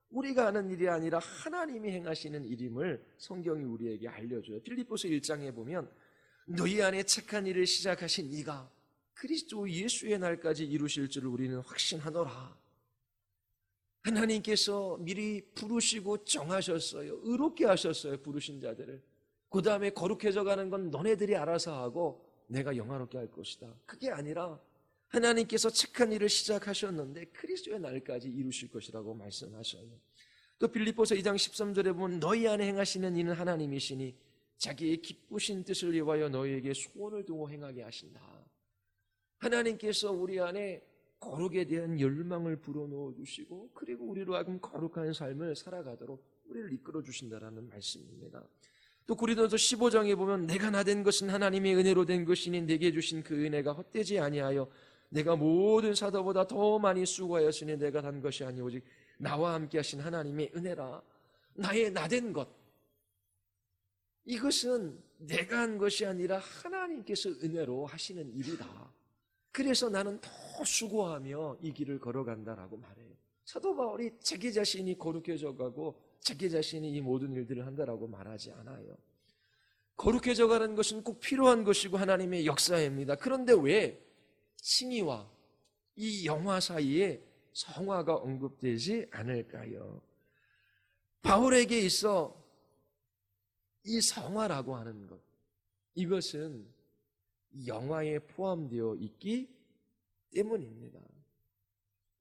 우리가 하는 일이 아니라 하나님이 행하시는 일임을 성경이 우리에게 알려줘요. 빌립보서 1장에 보면 너희 안에 착한 일을 시작하신 이가 그리스도 예수의 날까지 이루실 줄을 우리는 확신하노라. 하나님께서 미리 부르시고 정하셨어요. 의롭게 하셨어요, 부르신 자들을. 그 다음에 거룩해져 가는 건 너네들이 알아서 하고 내가 영화롭게 할 것이다. 그게 아니라 하나님께서 착한 일을 시작하셨는데 그리스도의 날까지 이루실 것이라고 말씀하셔요. 또 빌립보서 2장 13절에 보면 너희 안에 행하시는 이는 하나님이시니 자기의 기쁘신 뜻을 위하여 너희에게 소원을 두고 행하게 하신다. 하나님께서 우리 안에 거룩에 대한 열망을 불어넣어 주시고 그리고 우리로 하여금 거룩한 삶을 살아가도록 우리를 이끌어 주신다라는 말씀입니다. 또 고린도서 15장에 보면 내가 나된 것은 하나님의 은혜로 된 것이니 내게 주신 그 은혜가 헛되지 아니하여 내가 모든 사도보다 더 많이 수고하였으니 내가 단 것이 아니 오직 나와 함께 하신 하나님의 은혜라. 나의 나된 것, 이것은 내가 한 것이 아니라 하나님께서 은혜로 하시는 일이다. 그래서 나는 더 수고하며 이 길을 걸어간다라고 말해요. 사도 바울이 자기 자신이 거룩해져 가고 자기 자신이 이 모든 일들을 한다라고 말하지 않아요. 거룩해져 가는 것은 꼭 필요한 것이고 하나님의 역사입니다. 그런데 왜 칭의와 이 영화 사이에 성화가 언급되지 않을까요? 바울에게 있어 이 성화라고 하는 것, 이것은 영화에 포함되어 있기 때문입니다.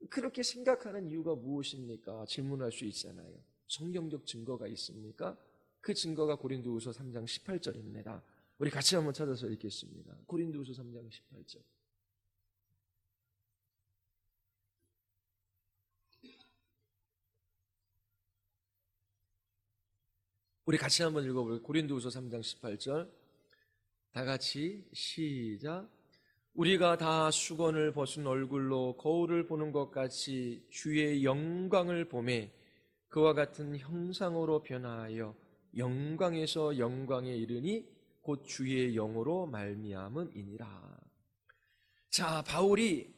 그렇게 생각하는 이유가 무엇입니까? 질문할 수 있잖아요. 성경적 증거가 있습니까? 그 증거가 고린도후서 3장 18절입니다. 우리 같이 한번 찾아서 읽겠습니다. 고린도후서 3장 18절. 우리 같이 한번 읽어볼게요. 고린도후서 3장 18절. 다 같이 시작. 우리가 다 수건을 벗은 얼굴로 거울을 보는 것 같이 주의 영광을 보매 그와 같은 형상으로 변화하여 영광에서 영광에 이르니 곧 주의 영으로 말미암음이니라. 자, 바울이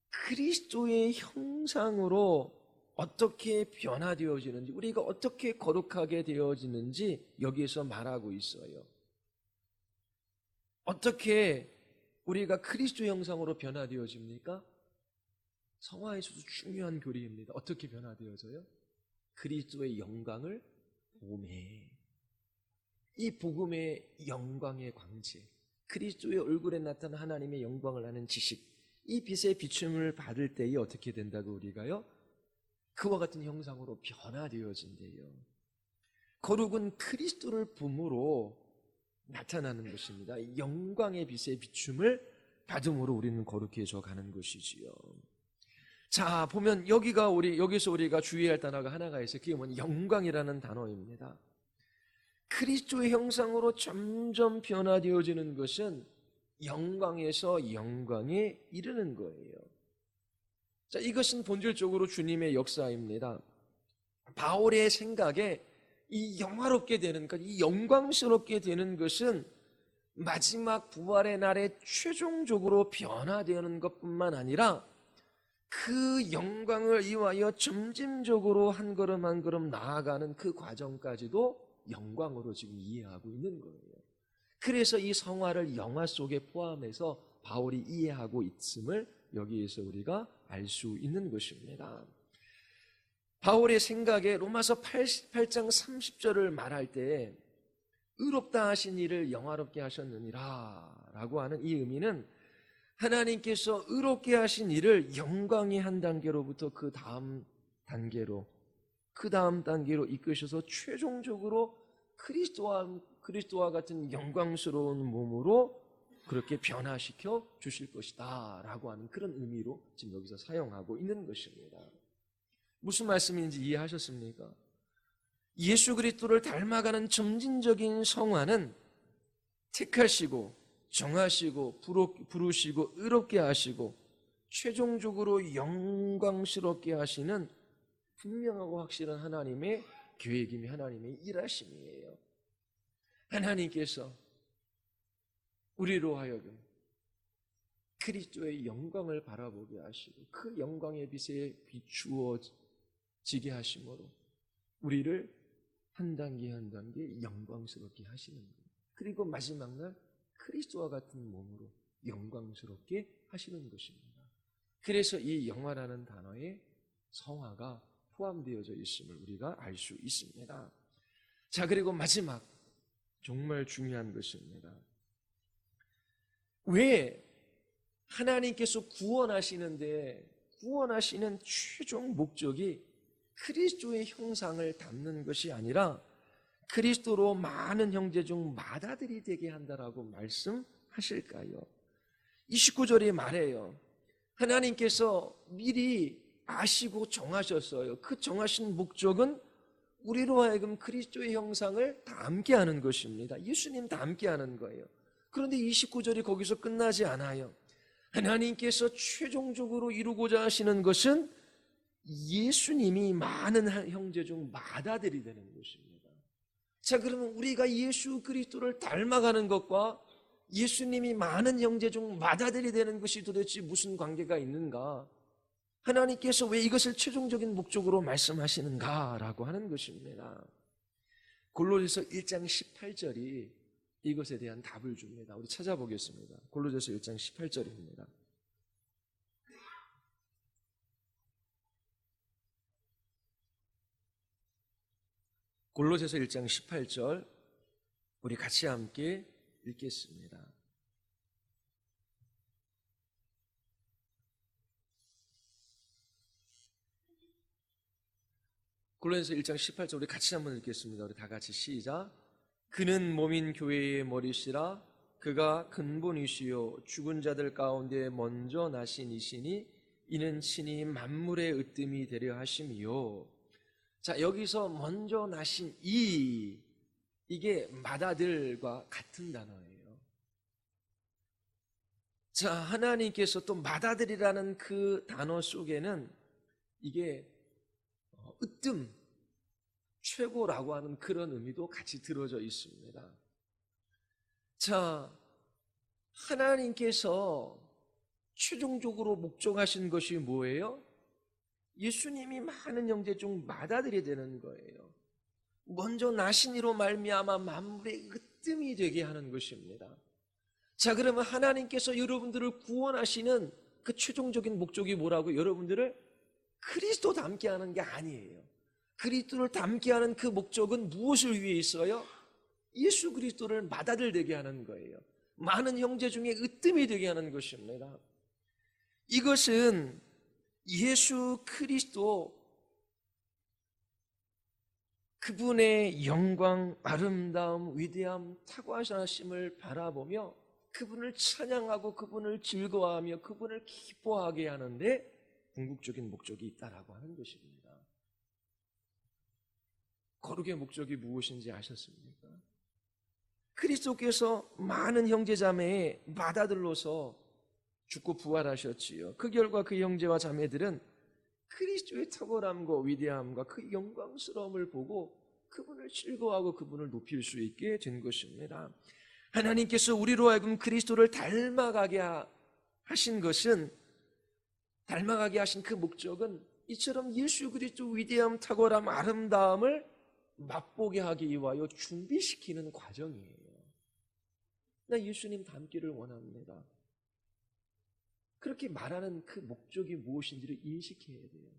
그리스도의 형상으로 어떻게 변화되어지는지, 우리가 어떻게 거룩하게 되어지는지 여기에서 말하고 있어요. 어떻게 우리가 그리스도 형상으로 변화되어집니까? 성화에서도 중요한 교리입니다. 어떻게 변화되어져요? 그리스도의 영광을 보매. 이 복음의 영광의 광채, 그리스도의 얼굴에 나타난 하나님의 영광을 아는 지식, 이 빛의 비춤을 받을 때에 어떻게 된다고 우리가요? 그와 같은 형상으로 변화되어진대요. 거룩은 그리스도를 봄으로 나타나는 것입니다. 영광의 빛의 비춤을 받음으로 우리는 거룩해져 가는 것이지요. 자, 보면 여기서 우리가 주의할 단어가 하나가 있어요. 그게 뭐냐? 영광이라는 단어입니다. 그리스도의 형상으로 점점 변화되어지는 것은 영광에서 영광에 이르는 거예요. 자, 이것은 본질적으로 주님의 역사입니다. 바울의 생각에 이 영화롭게 되는 것, 이 영광스럽게 되는 것은 마지막 부활의 날에 최종적으로 변화되는 것뿐만 아니라 그 영광을 이루어 점진적으로 한 걸음 한 걸음 나아가는 그 과정까지도 영광으로 지금 이해하고 있는 거예요. 그래서 이 성화를 영화 속에 포함해서 바울이 이해하고 있음을 여기에서 우리가 알 수 있는 것입니다. 바울의 생각에 로마서 8장 30절을 말할 때 의롭다 하신 이를 영화롭게 하셨느니라 라고 하는 이 의미는 하나님께서 의롭게 하신 이를 영광의 한 단계로부터 그 다음 단계로 이끄셔서 최종적으로 그리스도와 같은 영광스러운 몸으로 그렇게 변화시켜 주실 것이다 라고 하는 그런 의미로 지금 여기서 사용하고 있는 것입니다. 무슨 말씀인지 이해하셨습니까? 예수 그리스도를 닮아가는 점진적인 성화는 택하시고 정하시고 부르시고 의롭게 하시고 최종적으로 영광스럽게 하시는 분명하고 확실한 하나님의 계획이며 하나님의 일하심이에요. 하나님께서 우리로 하여금 그리스도의 영광을 바라보게 하시고 그 영광의 빛에 비추어지게 하심으로 우리를 한 단계 한 단계 영광스럽게 하시는 거예요. 그리고 마지막 날 그리스도와 같은 몸으로 영광스럽게 하시는 것입니다. 그래서 이 영화라는 단어에 성화가 포함되어져 있음을 우리가 알 수 있습니다. 자, 그리고 마지막 정말 중요한 것입니다. 왜 하나님께서 구원하시는데 구원하시는 최종 목적이 그리스도의 형상을 담는 것이 아니라 그리스도로 많은 형제 중 맏아들이 되게 한다라고 말씀하실까요? 29절이 말해요. 하나님께서 미리 아시고 정하셨어요. 그 정하신 목적은 우리로 하여금 그리스도의 형상을 닮게 하는 것입니다. 예수님 닮게 하는 거예요. 그런데 29절이 거기서 끝나지 않아요. 하나님께서 최종적으로 이루고자 하시는 것은 예수님이 많은 형제 중 맏아들이 되는 것입니다. 자, 그러면 우리가 예수 그리스도를 닮아가는 것과 예수님이 많은 형제 중 맏아들이 되는 것이 도대체 무슨 관계가 있는가? 하나님께서 왜 이것을 최종적인 목적으로 말씀하시는가라고 하는 것입니다. 골로새서 1장 18절이 이것에 대한 답을 줍니다. 우리 찾아보겠습니다. 골로새서 1장 18절입니다. 골로새서 1장 18절 우리 같이 함께 읽겠습니다. 골로새서 1장 18절 우리 같이 한번 읽겠습니다. 우리 다 같이 시작. 그는 몸인 교회의 머리시라. 그가 근본이시요 죽은 자들 가운데 먼저 나신 이시니 이는 친히 만물의 으뜸이 되려 하심이요. 자, 여기서 먼저 나신 이게 맏아들과 같은 단어예요. 자, 하나님께서 또 맏아들이라는 그 단어 속에는 이게 으뜸, 최고라고 하는 그런 의미도 같이 들어져 있습니다. 자, 하나님께서 최종적으로 목적하신 것이 뭐예요? 예수님이 많은 형제 중 맏아들이 되는 거예요. 먼저 나신 이로 말미암아 만물의 으뜸이 되게 하는 것입니다. 자, 그러면 하나님께서 여러분들을 구원하시는 그 최종적인 목적이 뭐라고? 여러분들을 그리스도 닮게 하는 게 아니에요. 그리스도를 닮게 하는 그 목적은 무엇을 위해 있어요? 예수 그리스도를 맏아들 되게 하는 거예요. 많은 형제 중에 으뜸이 되게 하는 것입니다. 이것은 예수 그리스도 그분의 영광, 아름다움, 위대함, 탁월하심을 바라보며 그분을 찬양하고 그분을 즐거워하며 그분을 기뻐하게 하는데 궁극적인 목적이 있다라고 하는 것입니다. 거룩의 목적이 무엇인지 아셨습니까? 그리스도께서 많은 형제자매의 맏아들로서 죽고 부활하셨지요. 그 결과 그 형제와 자매들은 그리스도의 탁월함과 위대함과 그 영광스러움을 보고 그분을 즐거워하고 그분을 높일 수 있게 된 것입니다. 하나님께서 우리로 하여금 그리스도를 닮아가게 하신 것은, 닮아가게 하신 그 목적은 이처럼 예수 그리스도 위대함, 탁월함, 아름다움을 맛보게 하기 위하여 준비시키는 과정이에요. 나 예수님 닮기를 원합니다. 그렇게 말하는 그 목적이 무엇인지를 인식해야 돼요.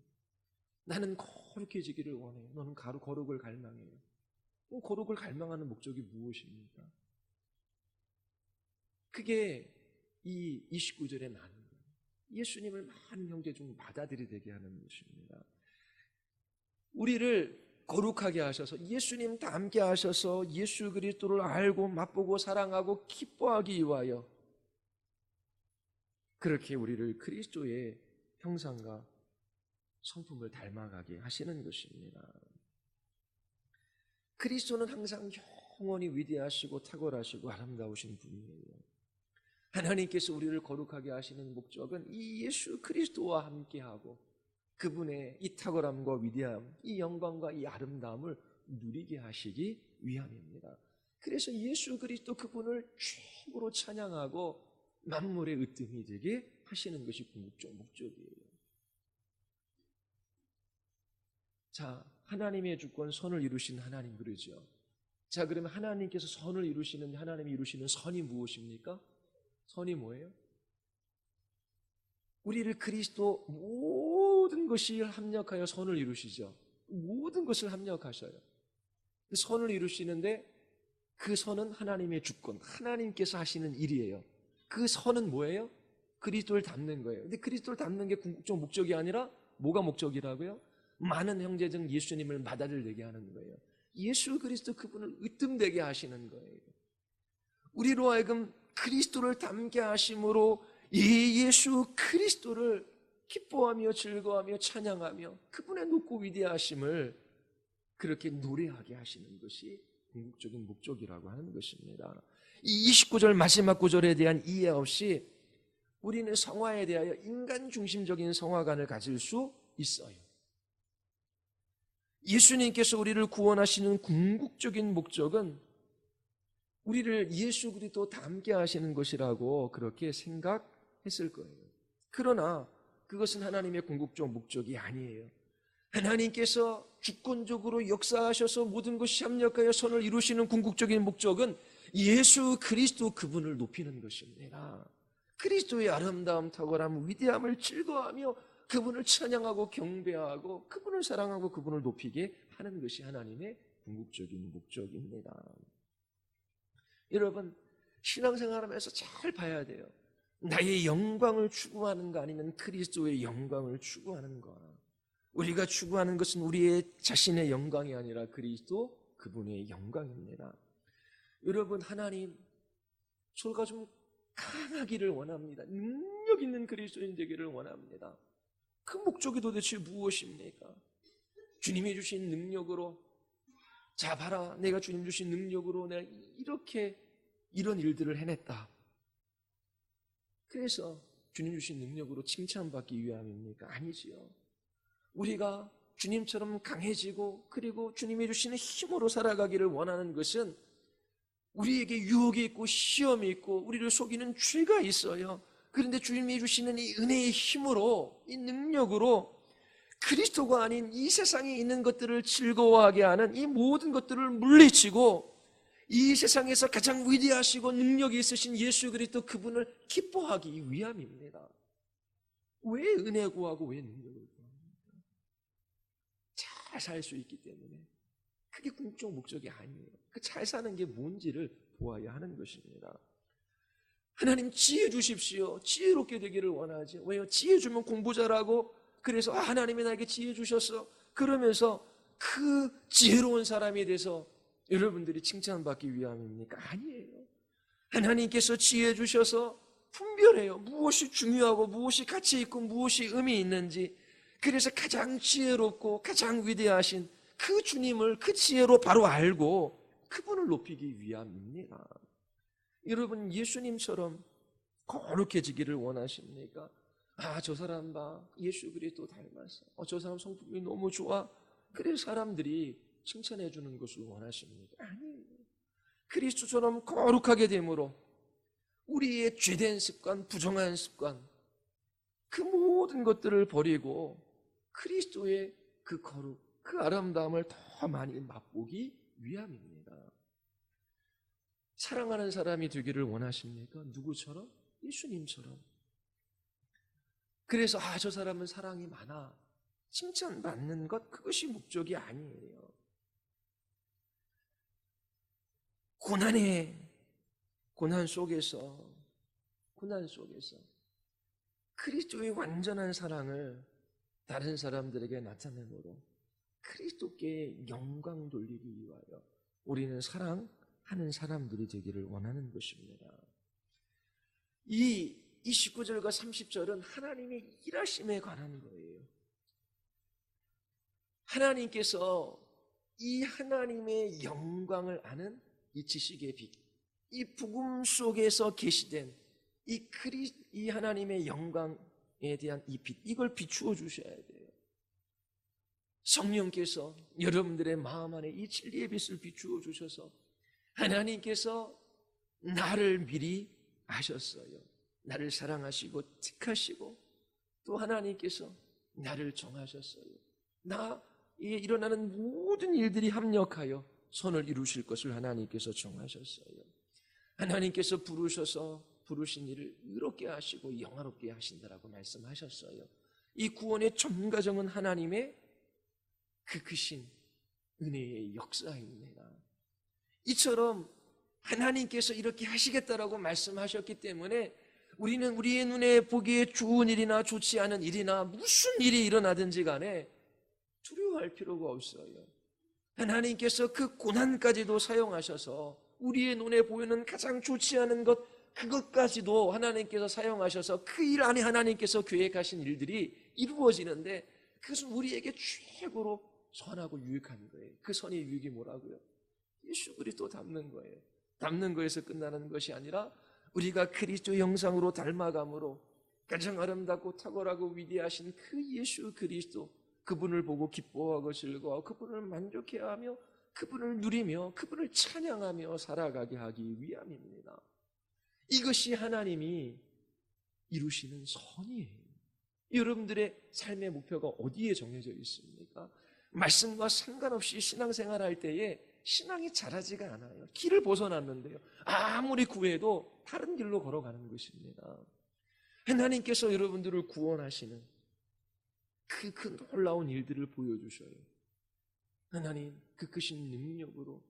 나는 거룩해지기를 원해요. 너는 거룩을 갈망해요. 거룩을 갈망하는 목적이 무엇입니까? 그게 이 29절에 나는 거예요. 예수님을 많은 형제 중 맏아들이 되게 하는 것입니다. 우리를 거룩하게 하셔서 예수님 닮게 하셔서 예수 그리스도를 알고 맛보고 사랑하고 기뻐하기 위하여 그렇게 우리를 그리스도의 형상과 성품을 닮아가게 하시는 것입니다. 그리스도는 항상 영원히 위대하시고 탁월하시고 아름다우신 분이에요. 하나님께서 우리를 거룩하게 하시는 목적은 이 예수 그리스도와 함께하고 그분의 이 탁월함과 위대함, 이 영광과 이 아름다움을 누리게 하시기 위함입니다. 그래서 예수 그리스도 그분을 최고로 찬양하고 만물의 으뜸이 되게 하시는 것이 궁극적 목적이에요. 자, 하나님의 주권 선을 이루신 하나님 그러죠. 자, 그러면 하나님께서 선을 이루시는, 하나님이 이루시는 선이 무엇입니까? 선이 뭐예요? 우리를 그리스도 모든 것이 합력하여 선을 이루시죠. 모든 것을 합력하셔요. 선을 이루시는데 그 선은 하나님의 주권, 하나님께서 하시는 일이에요. 그 선은 뭐예요? 그리스도를 닮는 거예요. 근데 그리스도를 닮는 게 궁극적 목적이 아니라 뭐가 목적이라고요? 많은 형제 중 예수님을 맏아들 되게 하는 거예요. 예수 그리스도 그분을 으뜸되게 하시는 거예요. 우리로 하여금 그리스도를 닮게 하심으로 이 예수 그리스도를 기뻐하며 즐거워하며 찬양하며 그분의 높고 위대하심을 그렇게 노래하게 하시는 것이 궁극적인 목적이라고 하는 것입니다. 이 29절 마지막 구절에 대한 이해 없이 우리는 성화에 대하여 인간 중심적인 성화관을 가질 수 있어요. 예수님께서 우리를 구원하시는 궁극적인 목적은 우리를 예수 그리스도 닮게 하시는 것이라고 그렇게 생각했을 거예요. 그러나 그것은 하나님의 궁극적 목적이 아니에요. 하나님께서 주권적으로 역사하셔서 모든 것이 합력하여 선을 이루시는 궁극적인 목적은 예수 그리스도 그분을 높이는 것입니다. 그리스도의 아름다움, 탁월함, 위대함을 즐거워하며 그분을 찬양하고 경배하고 그분을 사랑하고 그분을 높이게 하는 것이 하나님의 궁극적인 목적입니다. 여러분, 신앙생활하면서 잘 봐야 돼요. 나의 영광을 추구하는가 아니면 그리스도의 영광을 추구하는가. 우리가 추구하는 것은 우리의 자신의 영광이 아니라 그리스도 그분의 영광입니다. 여러분, 하나님 저가 좀 강하기를 원합니다. 능력 있는 그리스도인 되기를 원합니다. 그 목적이 도대체 무엇입니까? 주님이 주신 능력으로, 자 봐라, 내가 주님 주신 능력으로 내가 이런 일들을 해냈다. 그래서 주님 주신 능력으로 칭찬받기 위함입니까? 아니지요. 우리가 주님처럼 강해지고 그리고 주님이 주시는 힘으로 살아가기를 원하는 것은 우리에게 유혹이 있고 시험이 있고 우리를 속이는 죄가 있어요. 그런데 주님이 주시는 이 은혜의 힘으로, 이 능력으로 그리스도가 아닌 이 세상에 있는 것들을 즐거워하게 하는 이 모든 것들을 물리치고 이 세상에서 가장 위대하시고 능력이 있으신 예수 그리스도 그분을 기뻐하기 위함입니다. 왜 은혜 구하고 왜 능력을 구합니까? 잘 살 수 있기 때문에, 그게 궁극적 목적이 아니에요. 그 잘 사는 게 뭔지를 보아야 하는 것입니다. 하나님 지혜 주십시오. 지혜롭게 되기를 원하지. 왜요? 지혜 주면 공부 잘하고, 그래서 하나님이 나에게 지혜 주셨어. 그러면서 그 지혜로운 사람이 돼서 여러분들이 칭찬받기 위함입니까? 아니에요. 하나님께서 지혜 주셔서 분별해요. 무엇이 중요하고 무엇이 가치 있고 무엇이 의미 있는지. 그래서 가장 지혜롭고 가장 위대하신 그 주님을 그 지혜로 바로 알고 그분을 높이기 위함입니다. 여러분, 예수님처럼 거룩해지기를 원하십니까? 저 사람 봐, 예수 그리스도 닮았어. 저 사람 성품이 너무 좋아. 그래서 사람들이 칭찬해 주는 것을 원하십니까? 아니에요. 그리스도처럼 거룩하게 됨으로 우리의 죄된 습관, 부정한 습관, 그 모든 것들을 버리고 그리스도의 그 거룩, 그 아름다움을 더 많이 맛보기 위함입니다. 사랑하는 사람이 되기를 원하십니까? 누구처럼? 예수님처럼. 그래서 저 사람은 사랑이 많아, 칭찬받는 것, 그것이 목적이 아니에요. 고난 속에서 그리스도의 완전한 사랑을 다른 사람들에게 나타내므로 그리스도께 영광 돌리기 위하여 우리는 사랑하는 사람들이 되기를 원하는 것입니다. 이 19절과 30절은 하나님의 일하심에 관한 거예요. 하나님께서 이 하나님의 영광을 아는 이 지식의 빛, 이 복음 속에서 계시된 이 하나님의 영광에 대한 이 빛, 이걸 비추어 주셔야 돼요. 성령께서 여러분들의 마음 안에 이 진리의 빛을 비추어 주셔서 하나님께서 나를 미리 아셨어요. 나를 사랑하시고 택하시고 또 하나님께서 나를 정하셨어요. 나에 일어나는 모든 일들이 합력하여 선을 이루실 것을 하나님께서 정하셨어요. 하나님께서 부르신 일을 의롭게 하시고 영화롭게 하신다라고 말씀하셨어요. 이 구원의 전 과정은 하나님의 그 크신 은혜의 역사입니다. 이처럼 하나님께서 이렇게 하시겠다라고 말씀하셨기 때문에 우리는 우리의 눈에 보기에 좋은 일이나 좋지 않은 일이나 무슨 일이 일어나든지 간에 두려워할 필요가 없어요. 하나님께서 그 고난까지도 사용하셔서 우리의 눈에 보이는 가장 좋지 않은 것, 그것까지도 하나님께서 사용하셔서 그 일 안에 하나님께서 계획하신 일들이 이루어지는데 그것은 우리에게 최고로 선하고 유익한 거예요. 그 선의 유익이 뭐라고요? 예수 그리스도 닮는 거예요. 닮는 거에서 끝나는 것이 아니라 우리가 그리스도 형상으로 닮아감으로 가장 아름답고 탁월하고 위대하신 그 예수 그리스도, 그분을 보고 기뻐하고 즐거워하고 그분을 만족해하며 그분을 누리며 그분을 찬양하며 살아가게 하기 위함입니다. 이것이 하나님이 이루시는 선이에요. 여러분들의 삶의 목표가 어디에 정해져 있습니까? 말씀과 상관없이 신앙생활 할 때에 신앙이 자라지가 않아요. 길을 벗어났는데요, 아무리 구해도 다른 길로 걸어가는 것입니다. 하나님께서 여러분들을 구원하시는 그 놀라운 일들을 보여주셔요. 하나님 그 크신 능력으로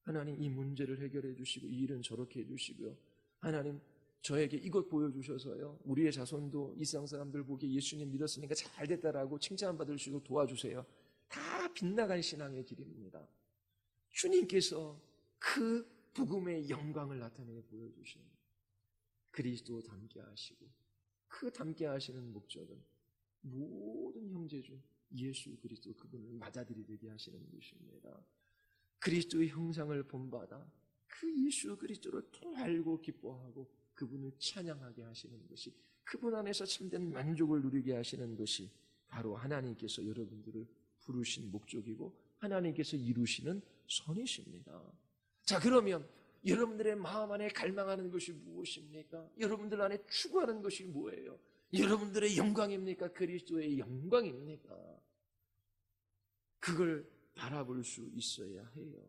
하나님 이 문제를 해결해 주시고 이 일은 저렇게 해주시고요. 하나님 저에게 이것 보여주셔서요, 우리의 자손도 이 세상 사람들 보기에 예수님 믿었으니까 잘 됐다라고 칭찬받을 수 있도록 도와주세요. 다 빗나간 신앙의 길입니다. 주님께서 그 복음의 영광을 나타내 보여주셔요. 그리스도 닮게 하시고 그 닮게 하시는 목적은 모든 형제중 예수 그리스도 그분을 맞아들이게 하시는 것입니다. 그리스도의 형상을 본받아 그 예수 그리스도를 더 알고 기뻐하고 그분을 찬양하게 하시는 것이, 그분 안에서 참된 만족을 누리게 하시는 것이 바로 하나님께서 여러분들을 부르신 목적이고 하나님께서 이루시는 선이십니다. 자, 그러면 여러분들의 마음 안에 갈망하는 것이 무엇입니까? 여러분들 안에 추구하는 것이 뭐예요? 여러분들의 영광입니까? 그리스도의 영광입니까? 그걸 바라볼 수 있어야 해요.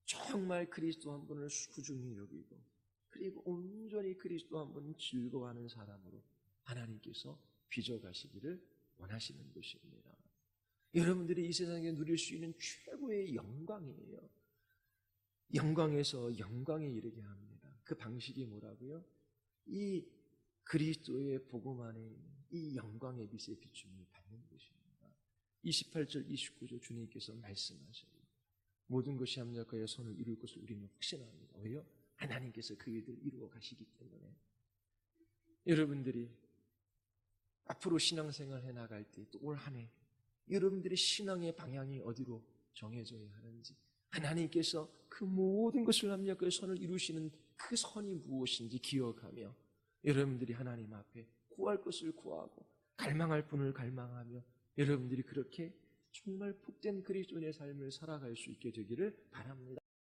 정말 그리스도 한 분을 소중히 여기고 그리고 온전히 그리스도 한 분을 즐거워하는 사람으로 하나님께서 빚어가시기를 원하시는 것입니다. 여러분들이 이 세상에 누릴 수 있는 최고의 영광이에요. 영광에서 영광에 이르게 합니다. 그 방식이 뭐라고요? 이 그리스도의 복음 안에 있는 이 영광의 빛의 비춤을 받는 것입니다. 28절 29절 주님께서 말씀하셔요. 모든 것이 합력하여 선을 이룰 것을 우리는 확신합니다. 왜요? 하나님께서 그 일을 이루어 가시기 때문에. 여러분들이 앞으로 신앙생활 해나갈 때 또 올 한 해 여러분들의 신앙의 방향이 어디로 정해져야 하는지, 하나님께서 그 모든 것을 합력하여 선을 이루시는 그 선이 무엇인지 기억하며 여러분들이 하나님 앞에 구할 것을 구하고 갈망할 분을 갈망하며 여러분들이 그렇게 정말 복된 그리스도인의 삶을 살아갈 수 있게 되기를 바랍니다.